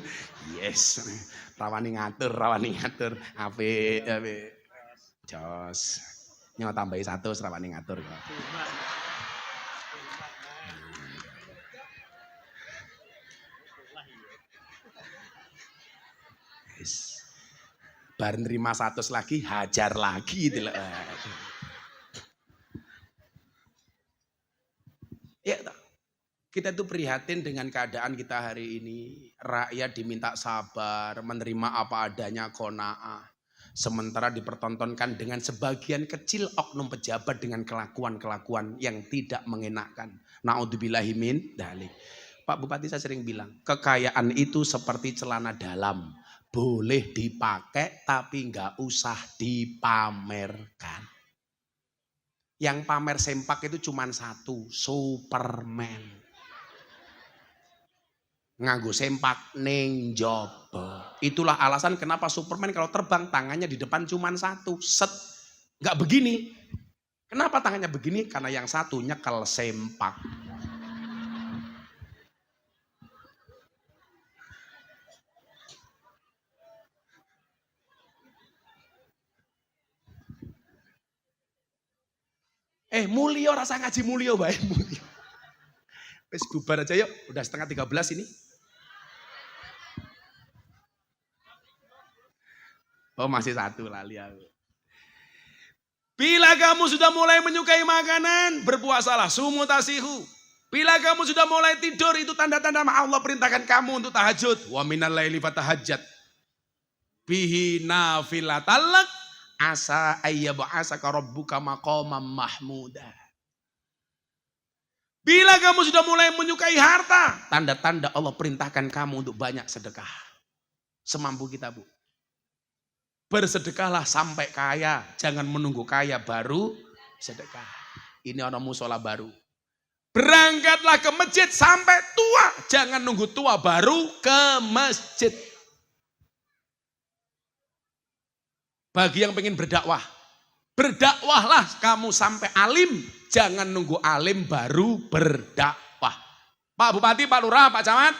Yes. Rawani ngatur. Apik. Jos. Nyawa tambahi 100 rawani ngatur kok. Yes. Bar nerima 100 lagi, hajar lagi gitu loh. Ya, kita tuh prihatin dengan keadaan kita hari ini. Rakyat diminta sabar, menerima apa adanya qanaah. Sementara dipertontonkan dengan sebagian kecil oknum pejabat dengan kelakuan-kelakuan yang tidak mengenakan. Naudzubillahi min dzalik. Pak Bupati saya sering bilang, kekayaan itu seperti celana dalam. Boleh dipakai tapi nggak usah dipamerkan. Yang pamer sempak itu cuma 1, Superman. Nganggo sempak ning njaba. Itulah alasan kenapa Superman kalau terbang tangannya di depan cuma 1, set. Nggak begini. Kenapa tangannya begini? Karena yang 1 nyekel sempak. Mulio rasa ngaji mulio bae mulio. Wis bubar aja yuk, udah setengah 13 ini. Oh masih 1 lali aku. Bila kamu sudah mulai menyukai makanan, berpuasalah, sumu tasihu. Bila kamu sudah mulai tidur, itu tanda-tanda Allah perintahkan kamu untuk tahajud. Wa minal laili fatahajjat bihi nafilatalak asa ayyab'asaka rabbuka maqaman mahmuda. Bila kamu sudah mulai menyukai harta, tanda-tanda Allah perintahkan kamu untuk banyak sedekah. Semampu kita Bu. Bersedekahlah sampai kaya, jangan menunggu kaya baru sedekah. Ini orang musola baru. Berangkatlah ke masjid sampai tua, jangan nunggu tua baru ke masjid. Bagi yang pengen berdakwah, berdakwahlah kamu sampai alim, jangan nunggu alim baru berdakwah. Pak Bupati, Pak Lurah, Pak Camat,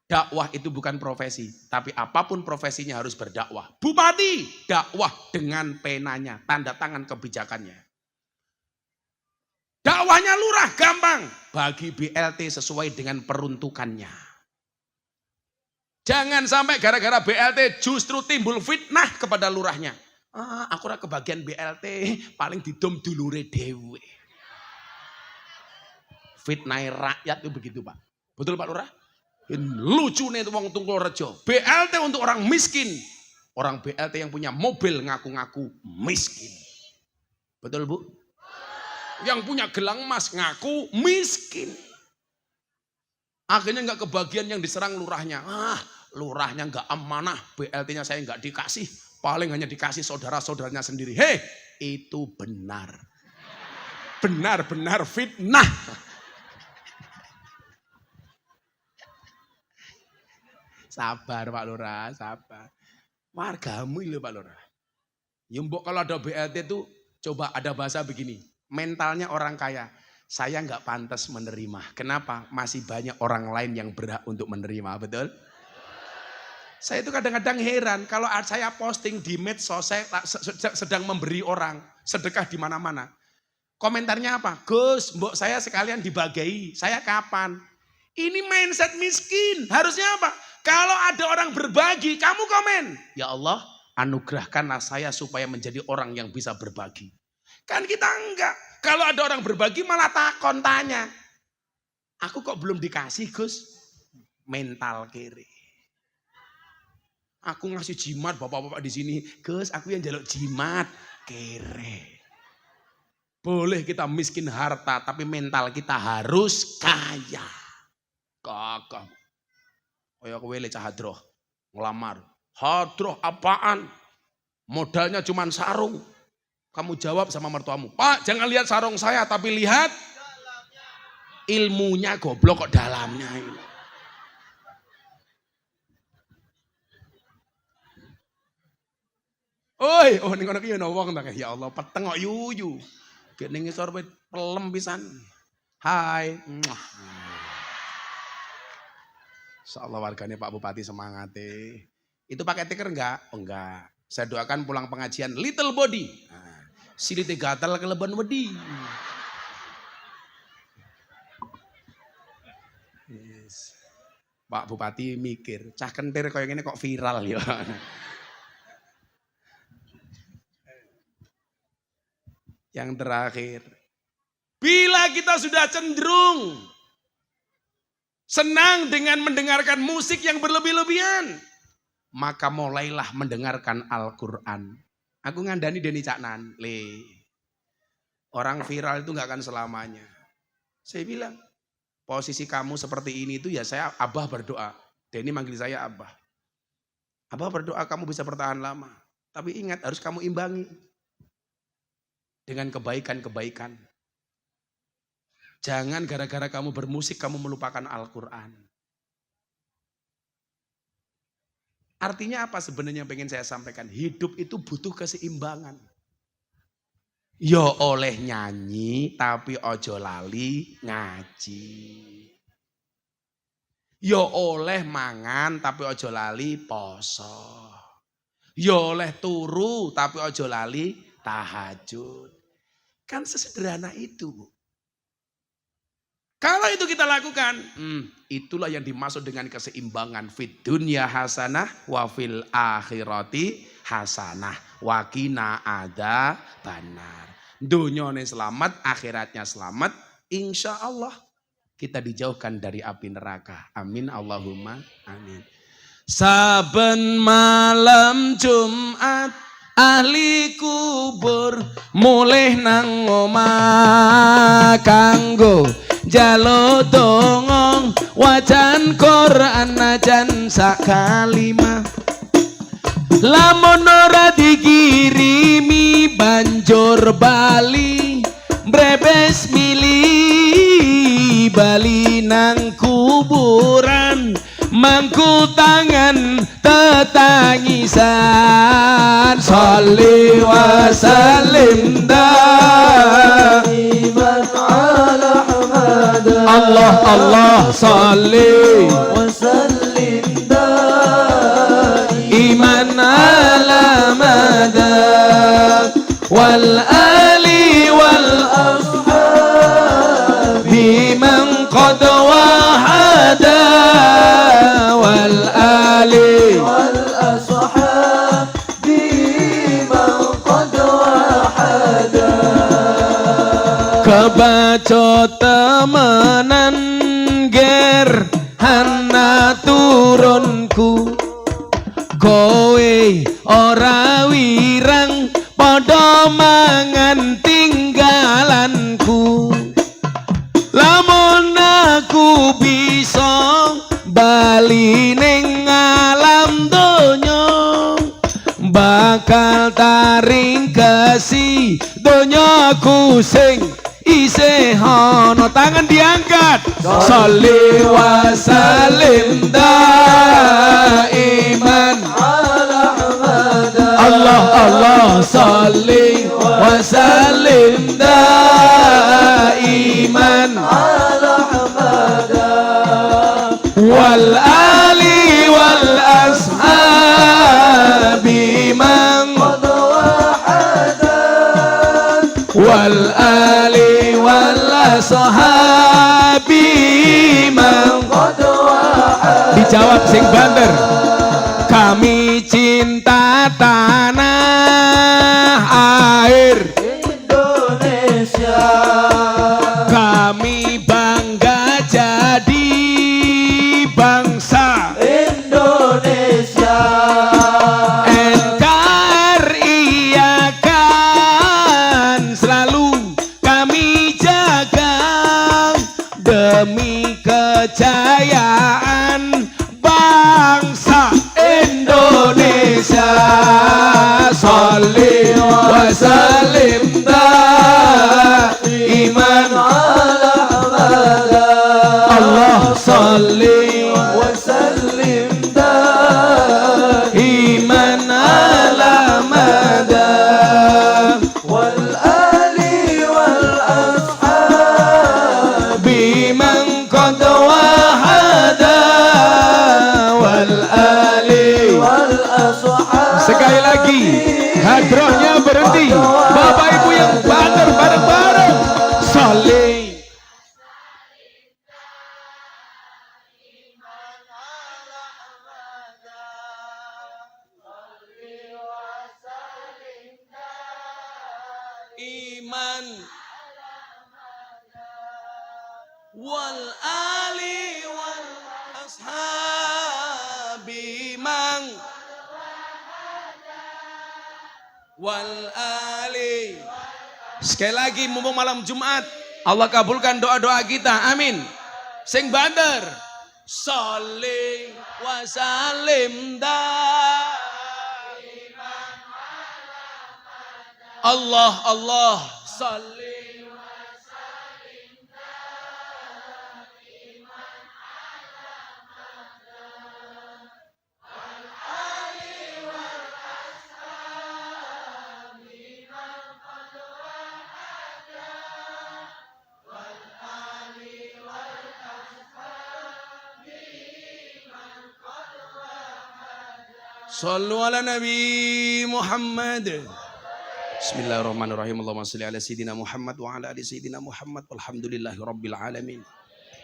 Dakwah itu bukan profesi, tapi apapun profesinya harus berdakwah. Bupati, dakwah dengan penanya, tanda tangan kebijakannya. Dakwahnya lurah, gampang. Bagi BLT sesuai dengan peruntukannya. Jangan sampai gara-gara BLT justru timbul fitnah kepada lurahnya. Aku ora kebagian BLT, paling didom dulure dhewe. Fitnah rakyat itu begitu, Pak. Betul, Pak Lurah? Lucu nih wong Tungkulrejo. BLT untuk orang miskin. Orang BLT yang punya mobil ngaku-ngaku miskin. Betul, Bu? Yang punya gelang emas ngaku miskin. Akhirnya nggak kebagian yang diserang lurahnya. Lurahnya nggak amanah, BLT-nya saya nggak dikasih. Paling hanya dikasih saudara-saudaranya sendiri. Hei, itu benar. Benar-benar fitnah. Sabar Pak Lurah, sabar. Wargamu itu Pak Lurah. Ya mbok kalau ada BLT itu coba ada bahasa begini. Mentalnya orang kaya. Saya nggak pantas menerima. Kenapa? Masih banyak orang lain yang berhak untuk menerima, betul? Saya itu kadang-kadang heran kalau saya posting di medsos, saya sedang memberi orang sedekah di mana-mana. Komentarnya apa? Gus, mbok saya sekalian dibagai. Saya kapan? Ini mindset miskin. Harusnya apa? Kalau ada orang berbagi, kamu komen. Ya Allah, anugerahkanlah saya supaya menjadi orang yang bisa berbagi. Kan kita enggak. Kalau ada orang berbagi malah takon tanya. Aku kok belum dikasih Gus? Mental kiri. Aku ngasih jimat bapak-bapak di sini. Gus, aku yang jaluk jimat. Kere. Boleh kita miskin harta, tapi mental kita harus kaya. Kakak. Kayak kowe le cah hadroh, ngelamar. Hadroh apaan? Modalnya cuma sarung. Kamu jawab sama mertuamu, Pak jangan lihat sarung saya, tapi lihat ilmunya goblok kok dalamnya ini. Oi, ning kono ki ono wong ta ya Allah, peteng kok yuyu. Gek ning ngisor pelem pisan. Hai. Insyaallah warganya Pak Bupati semangat. Itu pakai tiker enggak? Oh, enggak. Saya doakan pulang pengajian little body. Nah, silite gatal keleban wedi. Yes. Pak Bupati mikir, cah kentir kayak gini kok viral ya. Yang terakhir, bila kita sudah cenderung senang dengan mendengarkan musik yang berlebih-lebihan, maka mulailah mendengarkan Al-Quran. Aku ngandani Deni Caknan, orang viral itu gak akan selamanya. Saya bilang, posisi kamu seperti ini itu ya saya Abah berdoa. Deni manggil saya Abah. Abah berdoa kamu bisa bertahan lama. Tapi ingat harus kamu imbangi dengan kebaikan-kebaikan. Jangan gara-gara kamu bermusik kamu melupakan Al-Quran. Artinya apa sebenarnya yang pengen saya sampaikan? Hidup itu butuh keseimbangan. Ya oleh nyanyi tapi ojo lali ngaji. Ya oleh mangan tapi ojo lali poso. Ya oleh turu tapi ojo lali tahajud. Kan sesederhana itu. Kalau itu kita lakukan, itulah yang dimaksud dengan keseimbangan. Fid dunya hasanah wa fil akhirati hasanah wa qina adzabannar. Dunyane selamat, akhiratnya selamat. Insya Allah kita dijauhkan dari api neraka. Amin Allahumma amin. Saben malam Jumat ahli kubur mulih nang omah kanggo jalo dongong wajan Quran najan sakalima lamun ora dikirimi banjur bali brebes mili bali nang kuburan mangku tangan tetangisan sholli wa sallim daiman ala Muhammad Allah Allah sholli wa sallim wal ali wal ashabi man qad wahada wal ali wal ashabi man qad wahada kebaca temenan ger hana turunku kowe ora wirang padha mangan tinggalanku lamun aku bisa bali ning alam donya bakal taring kesi donyaku sing isih ana tangan diangkat sholli wa sallim daiman Allah Allah sholli wa sallim daiman wal ali wal ashabi man wal ali wal ashabi man dijawab sing banter kami cinta tanah air Indonesia kami bangga jadi bangsa Indonesia NKRI akan selalu kami jaga demi kejayaan bangsa Indonesia sholli wa sallim daiman Allah sholli wa sallim daiman ala madam wal ali wal ashabi man qad wahada wal ali wal ashabi sekali lagi hadrohnya berhenti Bapak Ibu yang banter bareng-bareng sholli iman wal ali wal ashabi man wal ali. Sekali lagi mumpung malam Jumat Allah kabulkan doa-doa kita amin. Sing banter sholli wa sallim Allah Allah salli wa sallim daiman wal ali wal ashabi man qad wahada wal ali wal ashabi man qad wahada sallu ala nabi Muhammad. Bismillahirrahmanirrahim. Allahumma shalli ala sayyidina Muhammad wa ala ali sayyidina Muhammad walhamdulillahi rabbil alamin.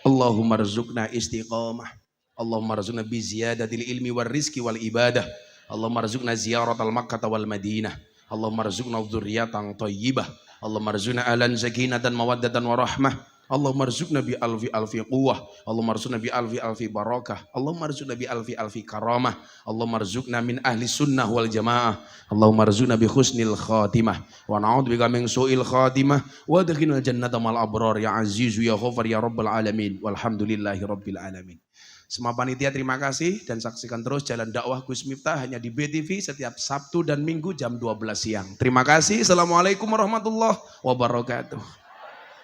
Allahumma rzuqna istiqamah. Allahumma rzuqna bi ziyadatil ilmi war rizqi wal ibadah. Allahumma rzuqna ziyaratal Makkah wal Madinah. Allahumma rzuqna dzurriyyatan thayyibah. Allahumma rzuqna alan sakinatan mawaddatan warahmah. Allahumma rzuqna bi alfi alfi quwwah. Allahumma rzuqna bi alfi alfi barakah. Allahumma rzuqna bi alfi alfi karamah. Allahumma rzuqna min ahli sunnah wal jamaah. Allahumma rzuqna bi husnil khatimah wa na'udzubika min su'il khatimah wa adkhilnal jannata mal abrar ya azizu ya ghafar ya rabbal alamin walhamdulillahi rabbil alamin. Semua panitia terima kasih dan saksikan terus Jalan Dakwah Gus Miftah hanya di BTV setiap Sabtu dan Minggu jam 12 siang. Terima kasih. Assalamualaikum warahmatullahi wabarakatuh.